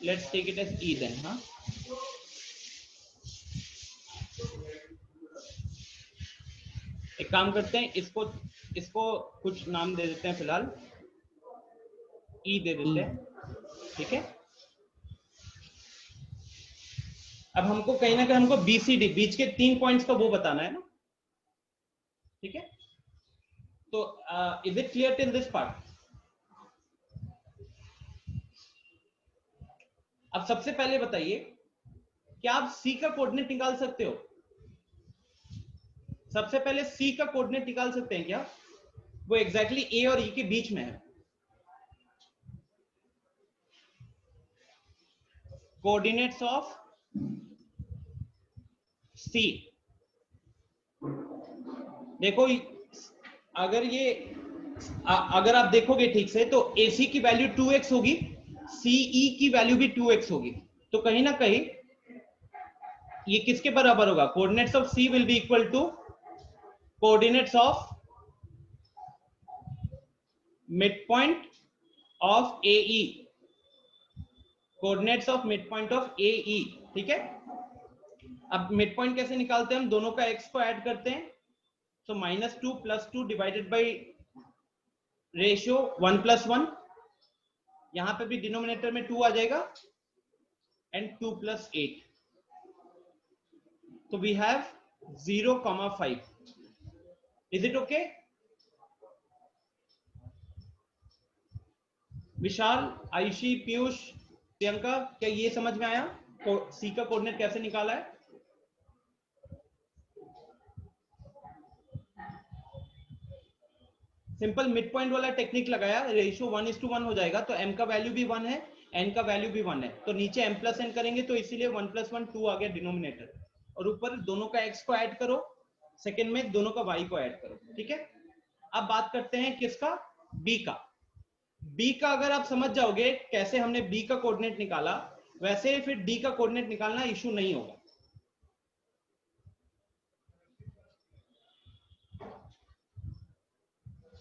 let's take it as E then. हाँ, एक काम करते हैं, इसको कुछ नाम दे देते हैं, फिलहाल E दे देते हैं, ठीक है। अब हमको कहीं ना कहीं हमको BCD बीच के 3 पॉइंट्स का वो बताना है ना, ठीक है। तो is it clear till this part? अब सबसे पहले बताइए, क्या आप C का कोऑर्डिनेट निकाल सकते हो? सबसे पहले C का कोऑर्डिनेट निकाल सकते हैं क्या? वो एग्जैक्टली A और E के बीच में है। कोऑर्डिनेट्स ऑफ C, देखो अगर आप देखोगे ठीक से तो AC की वैल्यू 2x होगी, CE की वैल्यू भी 2x होगी, तो कहीं ना कहीं ये किसके बराबर होगा? Coordinates of C will be equal to coordinates of mid point of AE, coordinates of mid point of AE, ठीक है। अब मिड पॉइंट कैसे निकालते हैं? हम दोनों का x को ऐड करते हैं, तो -2 + 2 डिवाइडेड बाई रेशियो 1+1, यहां पे भी डिनोमिनेटर में 2 आ जाएगा, एंड 2 + 8, तो we have 0,5। Is it okay? Vishal, Ayushi, Piyush, Priyanka, क्या ये समझ में आया C का कोऑर्डिनेट कैसे निकाला है? सिंपल मिड पॉइंट वाला टेक्निक लगाया, रेशियो 1:1 हो जाएगा, तो m का वैल्यू भी 1 है, n का वैल्यू भी 1 है, तो नीचे m + n करेंगे, तो इसीलिए 1+1 2 आ गया डिनोमिनेटर, और ऊपर दोनों का x को ऐड करो, सेकंड में दोनों का y को ऐड करो, ठीक है। अब बात करते हैं किसका? B का। B का अगर आप समझ जाओगे कैसे हमने B का कोऑर्डिनेट निकाला, वैसे फिर D का कोऑर्डिनेट निकालना इशू नहीं होगा।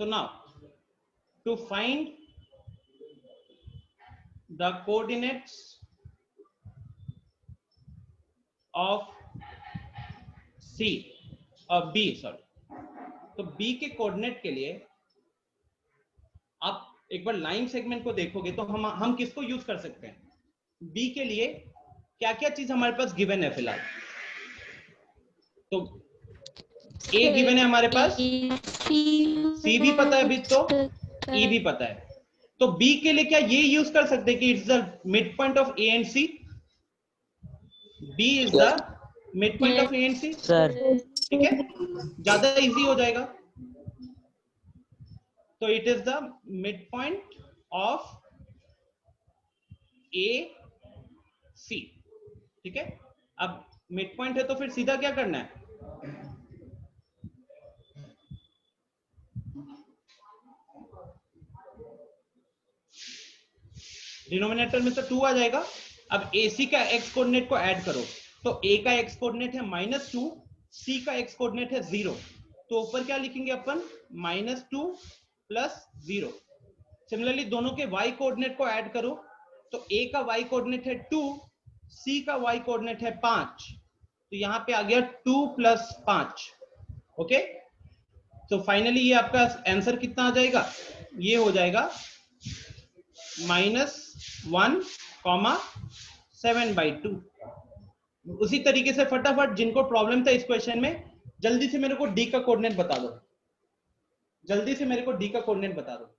So now, to find the coordinates of C और B, तो B के कोऑर्डिनेट के लिए आप एक बार लाइन सेगमेंट को देखोगे तो हम किसको यूज कर सकते हैं? B के लिए क्या क्या चीज हमारे पास गिवन है फिलहाल? तो A गिवन है हमारे पास, C भी पता है अभी, तो E भी पता है, तो B के लिए क्या ये यूज कर सकते हैं कि it's the mid point of A and C? B is the mid point of A and C, sir. ठीक है, ज्यादा इजी हो जाएगा। तो it is the mid point of A C, ठीक है। अब मिड पॉइंट है तो फिर सीधा क्या करना है? डिनोमिनेटर में तो 2 आ जाएगा। अब AC का x कोऑर्डिनेट को ऐड करो, तो A का x कोऑर्डिनेट है -2, C का x कोऑर्डिनेट है 0, तो ऊपर क्या लिखेंगे अपन? -2 + 0। सिमिलरली दोनों के y कोऑर्डिनेट को ऐड करो, तो A का y कोऑर्डिनेट है 2, C का y कोऑर्डिनेट है 5, तो यहां पे आ गया 2 + 5, ओके। तो फाइनली ये आपका आंसर कितना आ जाएगा? ये हो जाएगा -1,7/2। उसी तरीके से फटाफट जिनको प्रॉब्लम था इस क्वेश्चन में, जल्दी से मेरे को डी का कोऑर्डिनेट बता दो, जल्दी से मेरे को डी का कोऑर्डिनेट बता दो।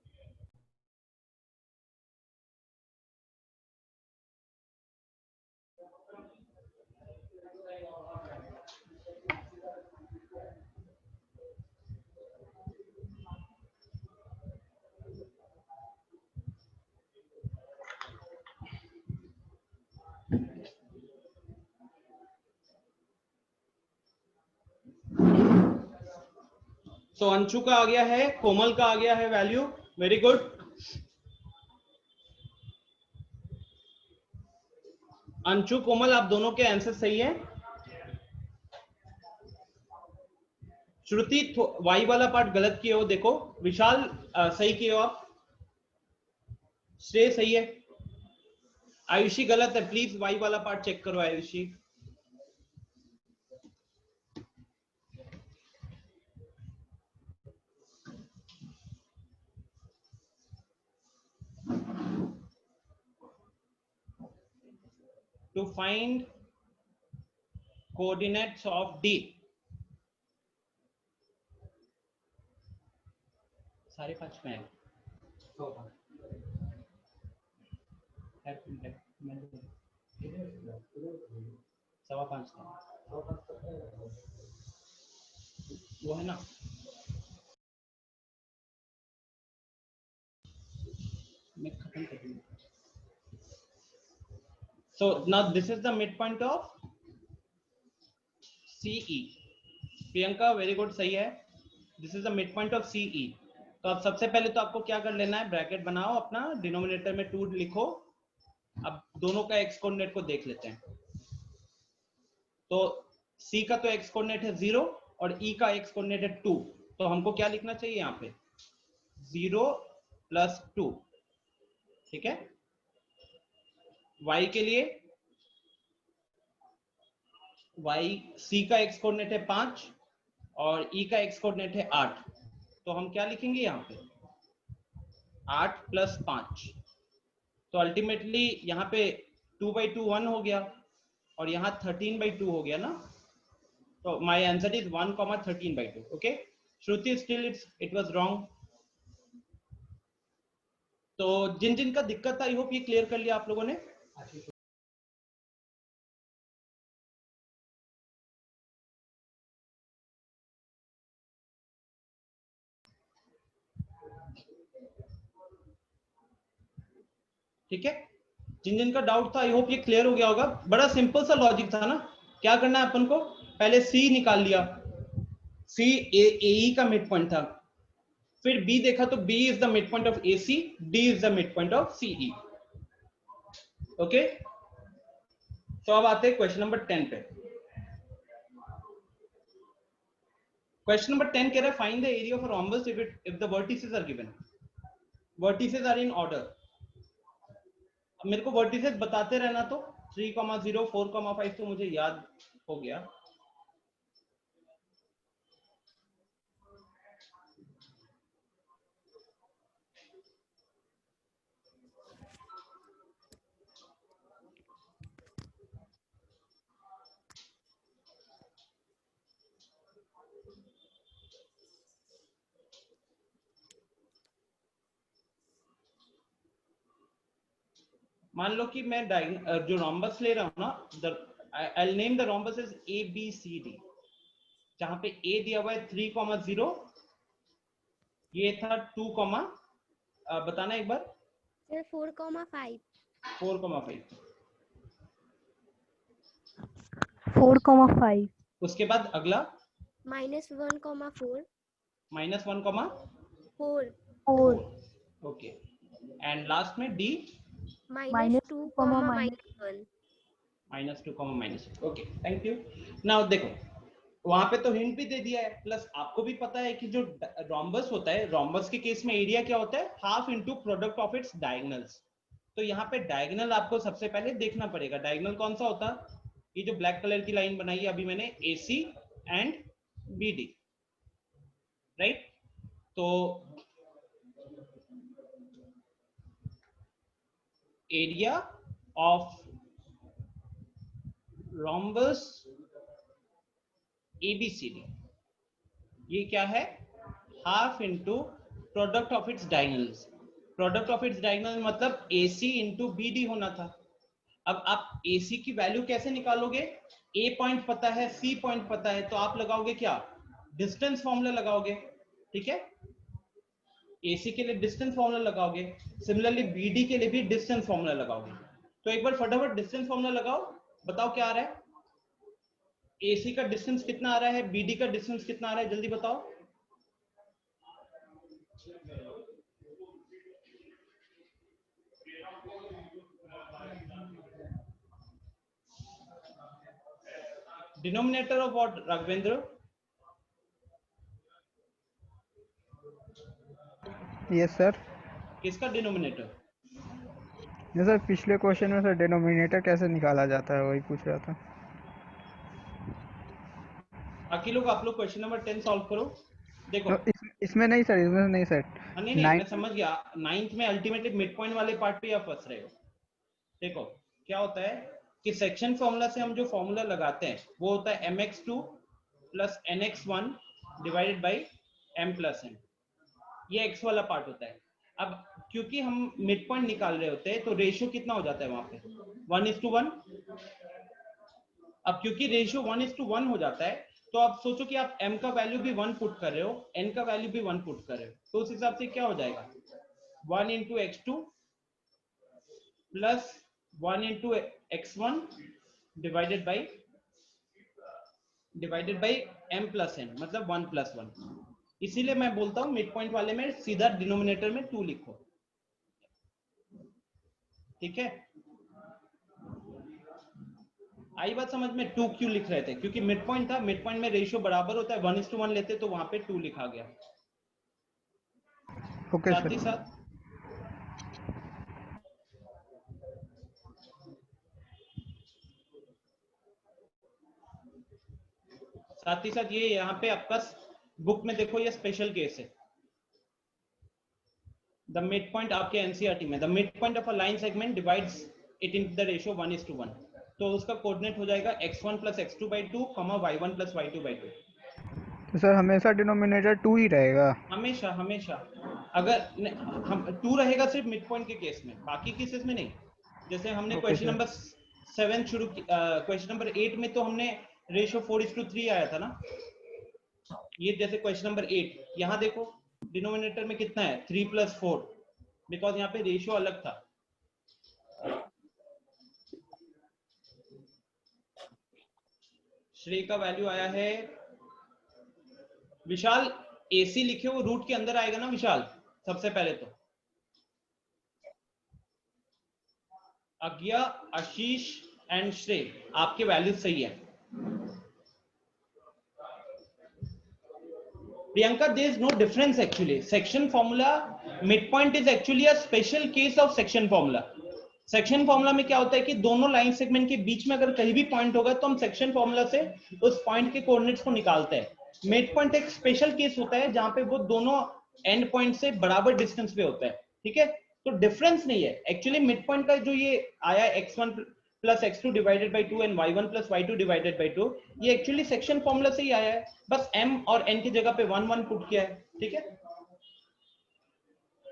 तो अंशु का आ गया है, कोमल का आ गया है वैल्यू, वेरी गुड। अंशु, कोमल, आप दोनों के आंसर सही है। श्रुति वाई वाला पार्ट गलत किए हो, देखो। विशाल सही किए हो आप। श्रेय सही है। आयुषी गलत है, प्लीज वाई वाला पार्ट चेक करो Ayushi. To find coordinates of D, साढ़े 5 में है, 5:15 वो है ना। मैं खत्म कर दूंगा। So now this is the midpoint of CE. Priyanka very good, सही है। This is the midpoint of CE. तो अब सबसे पहले तो आपको क्या कर लेना है, ब्रैकेट बनाओ, अपना डिनोमिनेटर में 2 लिखो। अब दोनों का एक्स कोऑर्डिनेट को देख लेते हैं। तो C का तो एक्स कोऑर्डिनेट है 0 और E का एक्स कोऑर्डिनेट है 2, तो हमको क्या लिखना चाहिए यहाँ पे 0 + 2, ठीक है। Y के लिए C का एक्स कोऑर्डिनेट है 5 और E का एक्स कोऑर्डिनेट है 8, तो हम क्या लिखेंगे यहाँ पे 8 + 5, तो अल्टीमेटली यहाँ पे 2/2 1 हो गया और यहाँ 13/2 हो गया ना, तो my answer is 1, 13/2। Okay, Shruti still it was wrong. तो जिन जिन का दिक्कत था, आई होप ये क्लियर कर लिया आप लोगों ने। ठीक है, जिन जिन का डाउट था आई होप ये क्लियर हो गया होगा। बड़ा सिंपल सा लॉजिक था ना। क्या करना है अपन को, पहले C निकाल लिया, C AE का मिड पॉइंट था, फिर B देखा तो B is the mid point of AC, D is the mid point of CE। Okay, तो अब आते हैं क्वेश्चन नंबर 10 पे। क्वेश्चन नंबर 10 कह रहा है find the area of a rhombus if the vertices are given, vertices are in order. मेरे को वर्टिसेस बताते रहना, तो 3, 0, 4, 5 तो मुझे याद हो गया। मान लो कि मैं जो रोम्बस ले रहा हूं ना, I will name the rhombus as ABCD, जहां पे A दिया हुआ है 3, 0, ये था 2, बताना एक बार। 4,5 4,5। 4,5 उसके बाद अगला -1,4 -1, 4 ओके, एंड लास्ट में D -2, -1 -2, -1। Okay, thank you. Now देखो, वहां पे तो हिंट भी दे दिया है, प्लस आपको भी पता है कि जो रोम्बस होता है, रोम्बस के केस में एरिया क्या होता है, half into product of its diagonals. तो यहाँ पे डायगोनल आपको सबसे पहले देखना पड़ेगा। डायगोनल कौन सा होता है, ये जो ब्लैक कलर की लाइन बनाई है अभी मैंने, AC एंड BD, राइट। तो एरिया ऑफ रोम्बस ABCD, ये क्या है, half into product of its diagonals. Product of its diagonal मतलब AC इंटू BD होना था। अब आप AC की वैल्यू कैसे निकालोगे, A पॉइंट पता है, C पॉइंट पता है, तो आप लगाओगे क्या, डिस्टेंस फॉर्मूला लगाओगे, ठीक है। AC के लिए डिस्टेंस फॉर्मूला लगाओगे, सिमिलरली BD के लिए भी डिस्टेंस फॉर्मूला लगाओगे। तो एक बार फटाफट डिस्टेंस फॉर्मूला लगाओ, बताओ क्या आ रहा है। AC का डिस्टेंस कितना आ रहा है, BD का डिस्टेंस कितना आ रहा है, जल्दी बताओ। Denominator of what, Raghavendra? Yes sir. किसका डिनोमिनेटर? यस सर, पिछले क्वेश्चन में सर डिनोमिनेटर कैसे निकाला जाता है वही पूछ रहा था। बाकी लोग, आप लोग क्वेश्चन नंबर 10 सॉल्व करो। देखो तो इसमें नहीं सर, इसमें नहीं सर। नहीं मैं समझ गया, 9th में अल्टीमेटली मिड पॉइंट वाले पार्ट पे आप फंस रहे हो। देखो क्या होता है, कि सेक्शन फॉर्मूला से हम जो फॉर्मूला लगाते हैं वो होता है mx2 plus nx1 divided by m plus n। ये x वाला पार्ट होता है। अब क्योंकि हम मिड पॉइंट निकाल रहे होते हैं तो रेशियो कितना हो जाता है वहां पे 1:1। अब क्योंकि रेशियो 1:1 हो जाता है तो आप सोचो कि आप m का वैल्यू भी 1 पुट कर रहे हो, n का वैल्यू भी 1 पुट कर रहे हो, तो उस हिसाब से क्या हो जाएगा 1 into x2 plus 1 into x1 divided by m plus n, मतलब 1 प्लस 1। इसीलिए मैं बोलता हूं मिड पॉइंट वाले में सीधा डिनोमिनेटर में 2 लिखो, ठीक है। आई बात समझ में? 2 क्यों लिख रहे थे? क्योंकि मिड पॉइंट था, मिड पॉइंट में रेशियो बराबर होता है, 1:1 लेते तो वहां पे 2 लिखा गया। ओके साथ ही सर। साथ ये यहाँ पे आपका बुक में देखो, ये स्पेशल केस है। द मिड पॉइंट आपके एनसीईआरटी में, the mid point of a line segment divides it into the ratio 1:1, तो उसका कोऑर्डिनेट हो जाएगा x1 plus x2/2 y1 plus y2/2। तो सर हमेशा डिनोमिनेटर 2 ही रहेगा? हमेशा हमेशा। अगर हम 2 रहेगा सिर्फ मिड पॉइंट के केस में, बाकी केसेस में नहीं। जैसे हमने ओके क्वेश्चन सर। नंबर 7 शुरू, क्वेश्चन नंबर 8 में तो हमने रेशियो 4:3 आया था ना। ये जैसे क्वेश्चन नंबर 8, यहाँ देखो डिनोमिनेटर में कितना है 3 + 4, बिकॉज यहाँ पे रेशियो अलग था। श्रेय का वैल्यू आया है, विशाल AC लिखे वो रूट के अंदर आएगा ना विशाल, सबसे पहले तो अज्ञा, आशीष एंड श्रेय, आपके वैल्यू सही है। Priyanka, there is no difference actually. Section formula, midpoint is actually a special case of section formula. Section formula में क्या होता है कि दोनों लाइन सेगमेंट के बीच में अगर कहीं भी पॉइंट होगा तो हम सेक्शन फॉर्मूला से उस पॉइंट के कोऑर्डिनेट्स को निकालते हैं। मिड पॉइंट एक स्पेशल केस होता है जहां पे वो दोनों एंड पॉइंट से बराबर डिस्टेंस पे होता है, ठीक है। तो डिफरेंस नहीं है एक्चुअली। मिड पॉइंट का जो ये आया x1 plus x2 divided by 2 and y1 plus y2 divided by 2, ये एक्चुअली सेक्शन फॉर्मूला से ही आया है, बस m और n की जगह पे 1 1 पुट किया है, ठीक है।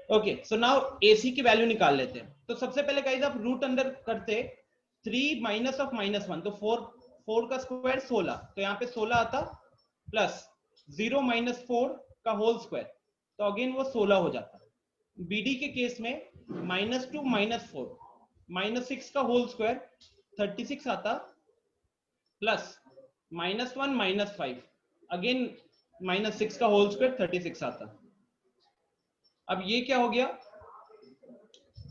ओके, सो नाउ AC की वैल्यू निकाल लेते हैं। तो सबसे पहले गाइस आप रूट अंडर करते 3 माइनस ऑफ -1, तो 4 का स्क्वायर 16, तो यहाँ पे 16 आता, प्लस 0 - 4 का होल स्क्वायर, तो अगेन वो 16 हो जाता। BD के केस में -2 - 4 -6 का होल स्क्वायर 36 आता, प्लस -1 - 5 अगेन -6 का होल स्क्वायर 36 आता। अब ये क्या हो गया,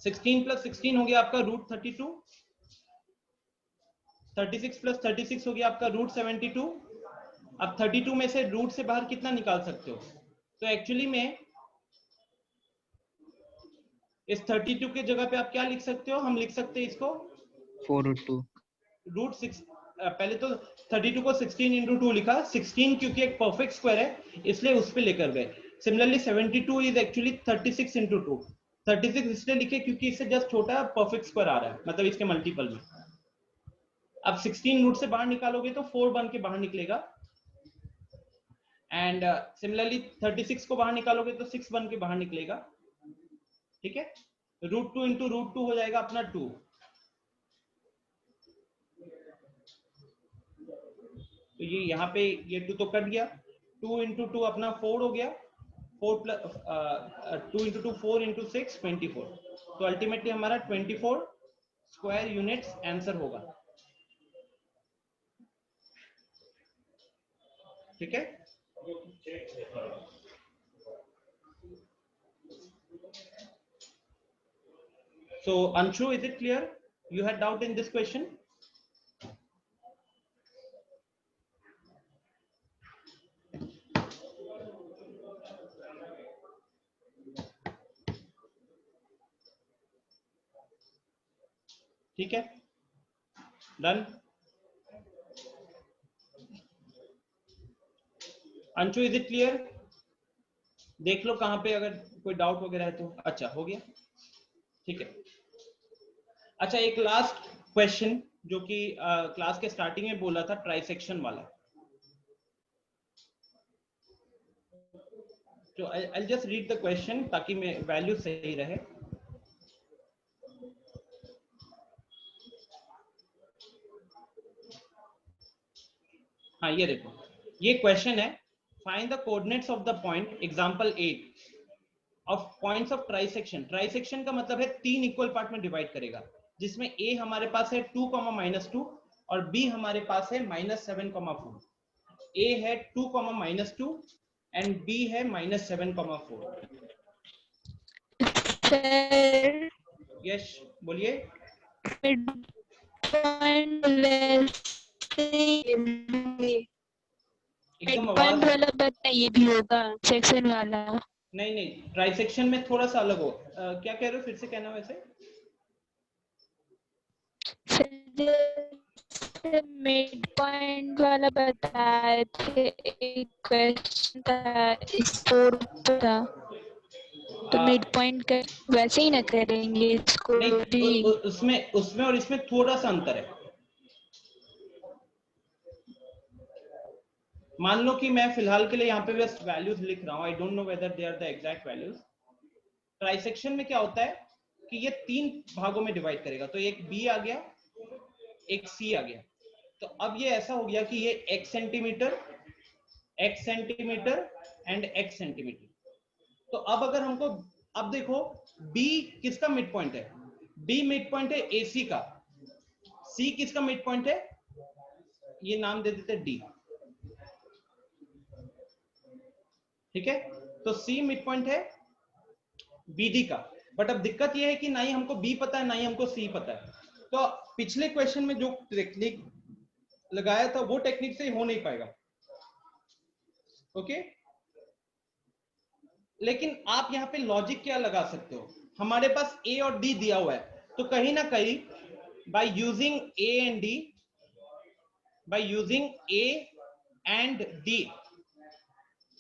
16 + 16 हो गया आपका रूट 32, 36 + 36 हो गया आपका रूट 72। अब 32 में से रूट से बाहर कितना निकाल सकते हो, तो एक्चुअली में इस 32 के जगह पे आप क्या लिख सकते हो, हम लिख सकते हैं इसको 4√2 रूट 6। पहले तो 32 को 16 × 2 लिखा, 16 क्योंकि एक परफेक्ट स्क्वायर है इसलिए उस पे लेकर गए। सिमिलरली 72 इज एक्चुअली 36 × 2, 36 इसलिए लिखे क्योंकि इससे जस्ट छोटा परफेक्ट स्क्वायर आ रहा है, मतलब इसके मल्टीपल में। अब 16 रूट से बाहर निकालोगे तो 4 बन के बाहर निकलेगा, एंड सिमिलरली 36 को बाहर निकालोगे तो 6 बन के बाहर निकलेगा, ठीक है। √2 × √2 हो जाएगा अपना 2। तो ये यहाँ पे ये 2 तो कट गया, 2 × 2 अपना 4 हो गया, 4 + 2 × 2 4 × 6 24, तो अल्टीमेटली हमारा 24 स्क्वायर यूनिट्स आंसर होगा, ठीक है। So Anshu, is it clear? You had doubt in this question? ठीक है, done. Anshu, is it clear? देख लो कहां पे अगर कोई डाउट वगैरह है तो। अच्छा, हो गया, ठीक है। अच्छा, एक लास्ट क्वेश्चन जो कि क्लास के स्टार्टिंग में बोला था, ट्राइसेक्शन वाला। तो I'll just read the question ताकि मैं वैल्यू सही रहे। हाँ ये देखो, ये क्वेश्चन है, find the coordinates of the point example 8 of points of trisection. Trisection का मतलब है 3 इक्वल पार्ट में डिवाइड करेगा, जिसमें A हमारे पास है 2, -2 और B हमारे पास है -7, 4। A है 2, -2 एंड B है -7, 4। सर यस बोलिए। मिड पॉइंट एकदम पॉइंट आवाज वाला बता, ये भी होगा सेक्शन वाला। नहीं, ट्राइसेक्शन में थोड़ा सा अलग हो। क्या कह रहे हो, फिर से कहना वैसे। मिड पॉइंट वाला बताए थे, एक क्वेश्चन था स्कोर था, तो मिड पॉइंट का वैसे ही ना करेंगे इसको नहीं, भी। उसमें और इसमें थोड़ा सा अंतर है। मान लो कि मैं फिलहाल के लिए यहाँ पे बस वैल्यूज लिख रहा हूँ, I don't know whether they are the exact values. Trisection में क्या होता है कि ये 3 भागों में डिवाइड करेगा, तो एक B आ गया, एक C आ गया। तो अब ये ऐसा हो गया कि ये x centimetre and x centimetre. तो अब अगर हमको, अब देखो B किसका मिड पॉइंट है? B मिड पॉइंट है AC का। C किसका मिड पॉइंट है? ये नाम दे देते D, ठीक है। तो C मिड पॉइंट है BD का। बट अब दिक्कत ये है कि ना ही हमको B पता है ना ही हमको C पता है। तो पिछले क्वेश्चन में जो टेक्निक लगाया था वो टेक्निक से हो नहीं पाएगा, ओके। लेकिन आप यहाँ पे लॉजिक क्या लगा सकते हो, हमारे पास A और D दिया हुआ है, तो कहीं ना कहीं by using A and D,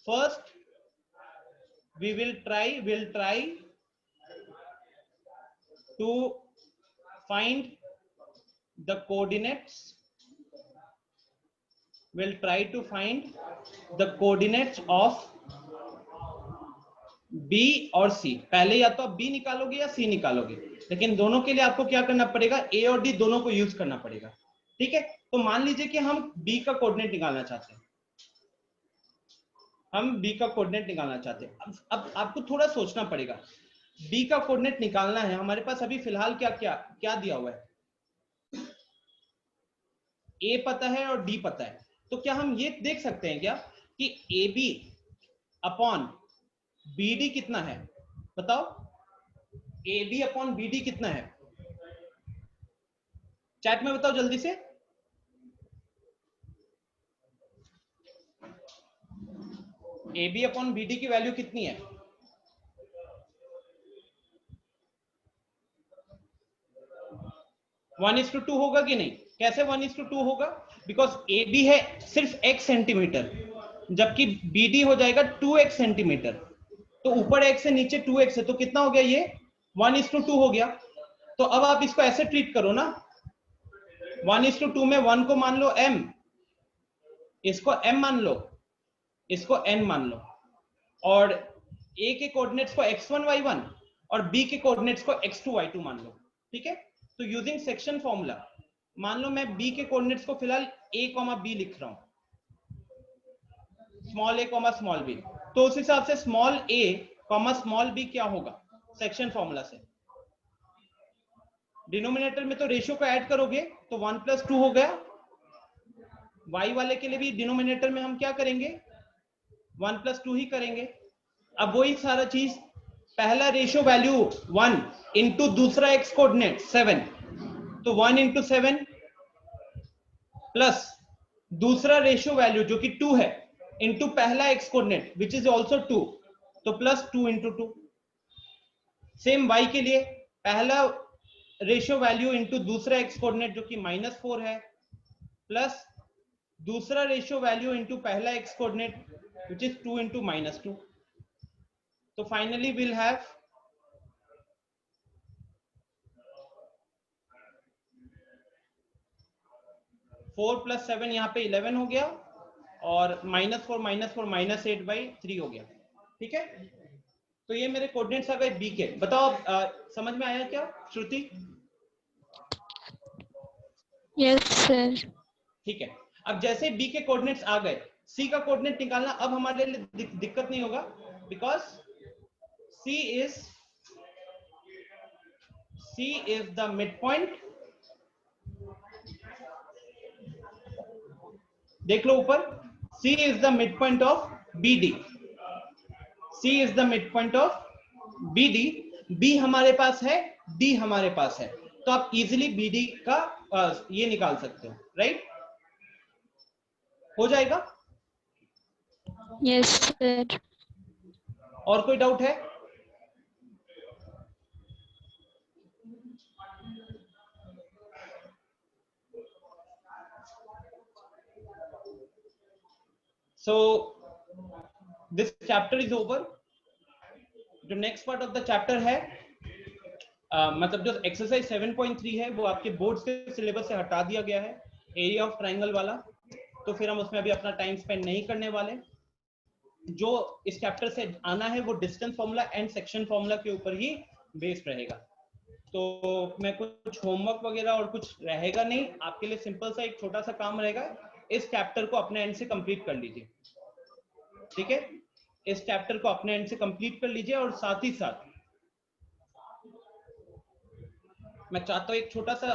first we'll try to find the coordinates. We'll try to find the coordinates of B और C। पहले या तो आप B निकालोगे या C निकालोगे, लेकिन दोनों के लिए आपको क्या करना पड़ेगा, A और D दोनों को यूज करना पड़ेगा, ठीक है। तो मान लीजिए कि हम B का कोऑर्डिनेट निकालना चाहते हैं, अब आपको थोड़ा सोचना पड़ेगा। B का कोऑर्डिनेट निकालना है, हमारे पास अभी फिलहाल क्या दिया हुआ है, A पता है और D पता है। तो क्या हम ये देख सकते हैं क्या कि AB अपॉन BD कितना है? बताओ, AB अपॉन BD कितना है? चैट में बताओ जल्दी से। AB अपॉन BD की वैल्यू कितनी है? वन इज टू 2 होगा कि नहीं? कैसे 1:2 होगा? बिकॉज AB है सिर्फ x सेंटीमीटर, जबकि BD हो जाएगा 2x सेंटीमीटर। तो ऊपर x से नीचे 2x है, तो कितना हो गया ये? 1:2 हो गया। तो अब आप इसको ऐसे ट्रीट करो ना, 1:2 में 1 को मान लो m, इसको m मान लो, इसको n मान लो, और A के कोऑर्डिनेट्स को x1 y1 और B के कोऑर्डिनेट्स को x2 y2 मान लो, ठीक है। तो यूजिंग सेक्शन फॉर्मूला, मान लो मैं B के कोऑर्डिनेट्स को फिलहाल A, B लिख रहा हूं, स्मॉल a, स्मॉल b। तो उस हिसाब से स्मॉल a, स्मॉल b क्या होगा सेक्शन फॉर्मूला से? डिनोमिनेटर में तो रेशियो को ऐड करोगे तो 1+2 हो गया। y वाले के लिए भी डिनोमिनेटर में हम क्या करेंगे? 1+2 ही करेंगे। अब वही सारा चीज, पहला रेशियो वैल्यू 1 इंटू दूसरा x कोऑर्डिनेट 7, तो 1 इंटू 7 प्लस दूसरा रेशियो वैल्यू जो कि 2 है इंटू पहला x coordinate which is also 2, तो प्लस 2 इंटू 2। सेम y के लिए पहला रेशियो वैल्यू इंटू दूसरा x कोऑर्डिनेट जो कि -4 है, प्लस दूसरा रेशियो वैल्यू इंटू पहला x coordinate which is 2 into -2। तो फाइनली विल हैव 4 + 7 यहाँ पे 11 हो गया और -4 -8/3 हो गया। ठीक है, तो ये मेरे कोऑर्डिनेट्स आ गए बी के। बताओ समझ में आया क्या श्रुति? Yes sir. ठीक है, अब जैसे बी के कोऑर्डिनेट्स आ गए, सी का कोऑर्डिनेट निकालना अब हमारे लिए दिक्कत नहीं होगा, because C is the midpoint. देख लो ऊपर, C is the mid point of B D. C is the mid point of B D. B हमारे पास है, डी हमारे पास है, तो आप इजीली बी डी का ये निकाल सकते हो, राइट? हो जाएगा? Yes sir. और कोई डाउट है? So this chapter is over. जो next part of the chapter है, मतलब जो एक्सरसाइज 7.3 है वो आपके बोर्ड्स के सिलेबस से हटा दिया गया है, एरिया ऑफ ट्रायंगल वाला। तो फिर हम उसमें अभी अपना टाइम स्पेंड नहीं करने वाले। जो इस चैप्टर से आना है वो distance formula and section formula के ऊपर ही बेस्ड रहेगा। तो मैं कुछ होमवर्क वगैरह और कुछ रहेगा नहीं, आपके लिए सिंपल सा एक छोटा सा काम रहेगा, इस चैप्टर को अपने एंड से कंप्लीट कर लीजिए। ठीक है, इस चैप्टर को अपने एंड से कंप्लीट कर लीजिए, और साथ ही साथ मैं चाहता हूँ एक छोटा सा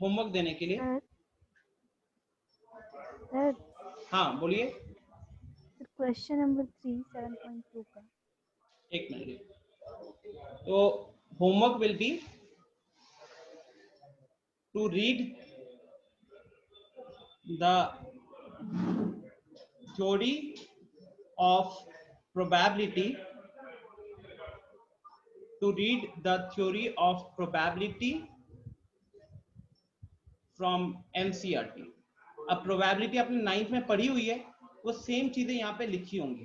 होमवर्क देने के लिए। सर हाँ बोलिए। क्वेश्चन नंबर 3 7.2 का। एक मिनट। तो homework will be to read the theory of probability, to read the theory of probability from NCERT। अब probability आपने 9th में पढ़ी हुई है, वो सेम चीजें यहाँ पे लिखी होंगी,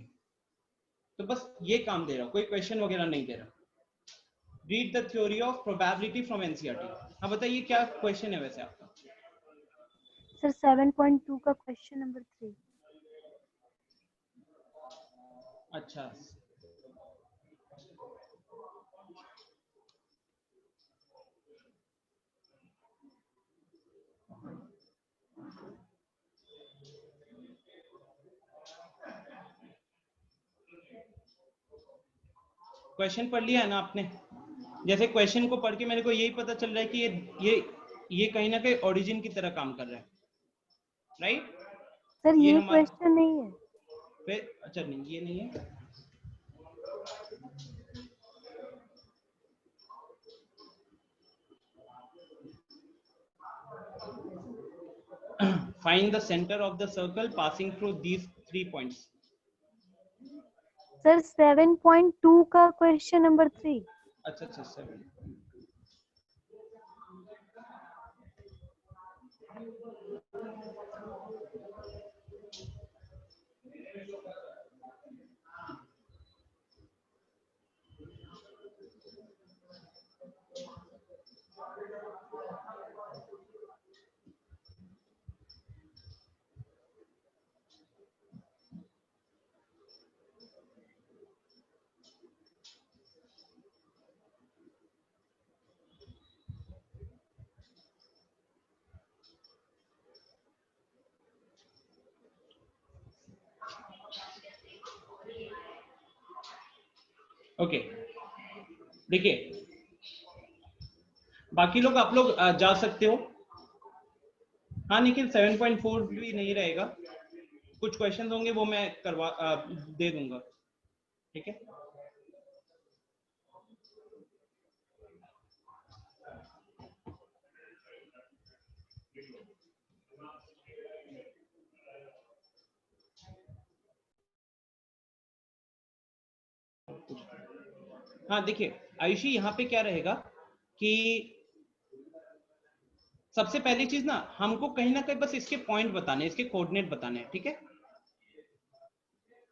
तो बस ये काम दे रहा हूं, कोई क्वेश्चन वगैरह नहीं दे रहा। Read the theory of probability from NCERT. हाँ बताइए क्या क्वेश्चन है वैसे आपका? सर 7.2 का क्वेश्चन नंबर 3। अच्छा, क्वेश्चन पढ़ लिया है ना आपने? जैसे क्वेश्चन को पढ़ के मेरे को यही पता चल रहा है कि ये कहीं ना कहीं ओरिजिन की तरह काम कर रहा है, राइट? सर ये क्वेश्चन नहीं है फिर? अच्छा नहीं, ये नहीं है। Find the center of the circle passing through these 3 points. Sir 7.2 का क्वेश्चन नंबर 3। अच्छा 7। ओके, देखिए बाकी लोग, आप लोग जा सकते हो। हाँ निखिल, 7.4 भी नहीं रहेगा, कुछ क्वेश्चन होंगे वो मैं दे दूंगा, ठीक है? हाँ देखिए आयुषी, यहाँ पे क्या रहेगा कि सबसे पहली चीज ना, हमको कहीं ना कहीं बस इसके पॉइंट बताने, इसके कोऑर्डिनेट बताने हैं, ठीक है?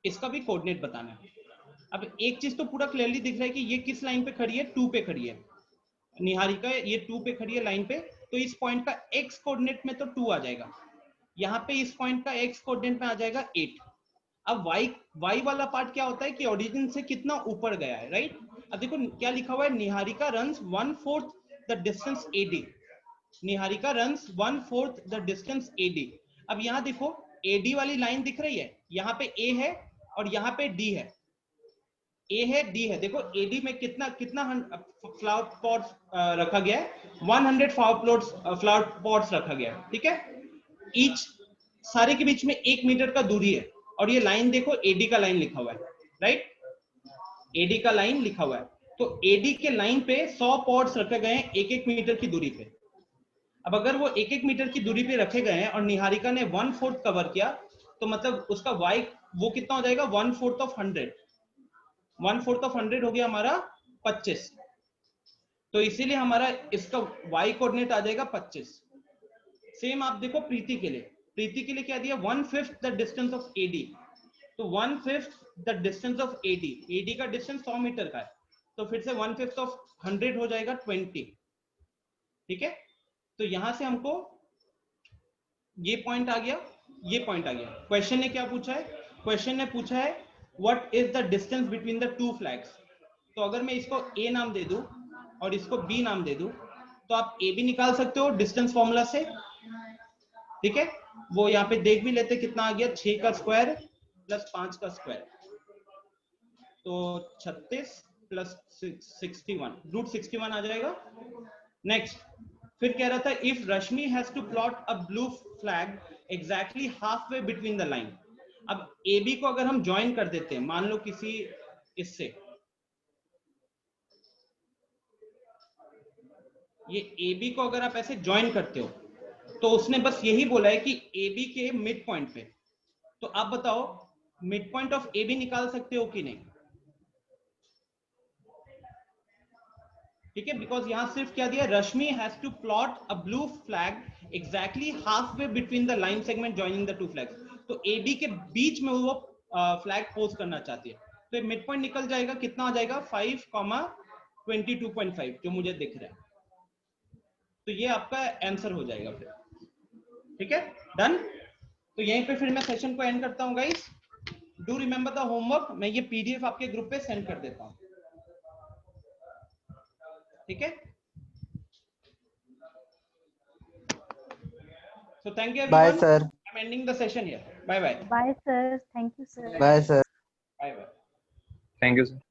इसका भी कोऑर्डिनेट बताना है। अब एक चीज तो पूरा क्लियरली दिख रहा है कि ये किस लाइन पे खड़ी है, 2 पे खड़ी है। निहारिका ये 2 पे खड़ी है लाइन पे, तो इस पॉइंट का एक्स कोऑर्डिनेट में तो 2 आ जाएगा, यहाँ पे इस पॉइंट का x कोऑर्डिनेट में आ जाएगा 8। अब y वाला पार्ट क्या होता है कि ओरिजिन से कितना ऊपर गया है, राइट। अब देखो क्या लिखा हुआ है, Niharika runs 1/4 the distance AD। Niharika runs 1/4 the distance AD। अब यहाँ देखो AD वाली लाइन दिख रही है, यहाँ पे A है और यहाँ पे D है, A है D है। देखो AD में कितना फ्लावर पॉट्स रखा गया है, 100 फ्लावर पॉट्स रखा गया है, ठीक है। ईच सारे के बीच में 1 मीटर का दूरी है, और ये लाइन देखो AD का लाइन लिखा हुआ है, राइट, AD का लाइन लिखा हुआ है। तो AD के लाइन पे 100 पॉट्स रखे गए हैं 1-1 मीटर की दूरी पे। अब अगर वो 1-1 मीटर की दूरी पे रखे गए हैं और निहारिका ने 1/4 कवर किया, तो मतलब उसका y वो कितना हो जाएगा, 1/4 ऑफ 100। 1/4 ऑफ 100 हो गया हमारा 25। तो इसीलिए हमारा इसका y कोऑर्डिनेट आ जाएगा 25। सेम आप देखो प्रीति के लिए क्या दिया, 1/5 द डिस्टेंस ऑफ AD। तो 1/5 द डिस्टेंस ऑफ AD का डिस्टेंस 100 मीटर का है, तो फिर से 1/5 ऑफ 100 हो जाएगा 20, ठीक है। तो यहां से हमको ये पॉइंट आ गया, ये पॉइंट आ गया। क्वेश्चन ने क्या पूछा है, क्वेश्चन ने पूछा है what is the distance between the two flags. तो अगर मैं इसको A नाम दे दूं और इसको B नाम दे दूं, तो आप A भी निकाल सकते हो डिस्टेंस फॉर्मूला से, ठीक है। वो यहाँ पे देख भी लेते कितना आ गया, 6 का स्क्वायर प्लस 5 का स्क्वायर, तो 36 प्लस 61, √61 आ जाएगा। नेक्स्ट फिर कह रहा था if Rashmi has to plot a blue flag exactly halfway between the line. अब AB को अगर हम ज्वाइन कर देते हैं, मान लो किसी इससे, ये AB को अगर आप ऐसे ज्वाइन करते हो, तो उसने बस यही बोला है कि AB के मिड पॉइंट पे, तो आप बताओ मिड पॉइंट ऑफ AB निकाल सकते हो कि नहीं, ठीक है। बिकॉज यहां सिर्फ क्या दिया, Rashmi has to plot a blue flag exactly halfway between the line segment joining the two flags. तो AB के बीच में वो फ्लैग पोज करना चाहती है, तो मिड पॉइंट निकल जाएगा, कितना हो जाएगा 5,22.5 जो मुझे दिख रहा है। तो ये आपका आंसर हो जाएगा फिर, ठीक है, डन। तो यहीं पे फिर मैं सेशन को एंड करता हूं guys. Do remember the homework, मैं ये PDF आपके ग्रुप पे सेंड कर देता हूं, ठीक है। So thank you everyone. Bye, sir. I'm ending the session here. Bye bye. Bye, sir. Thank you, sir. Bye, sir. Bye bye. Thank you, sir.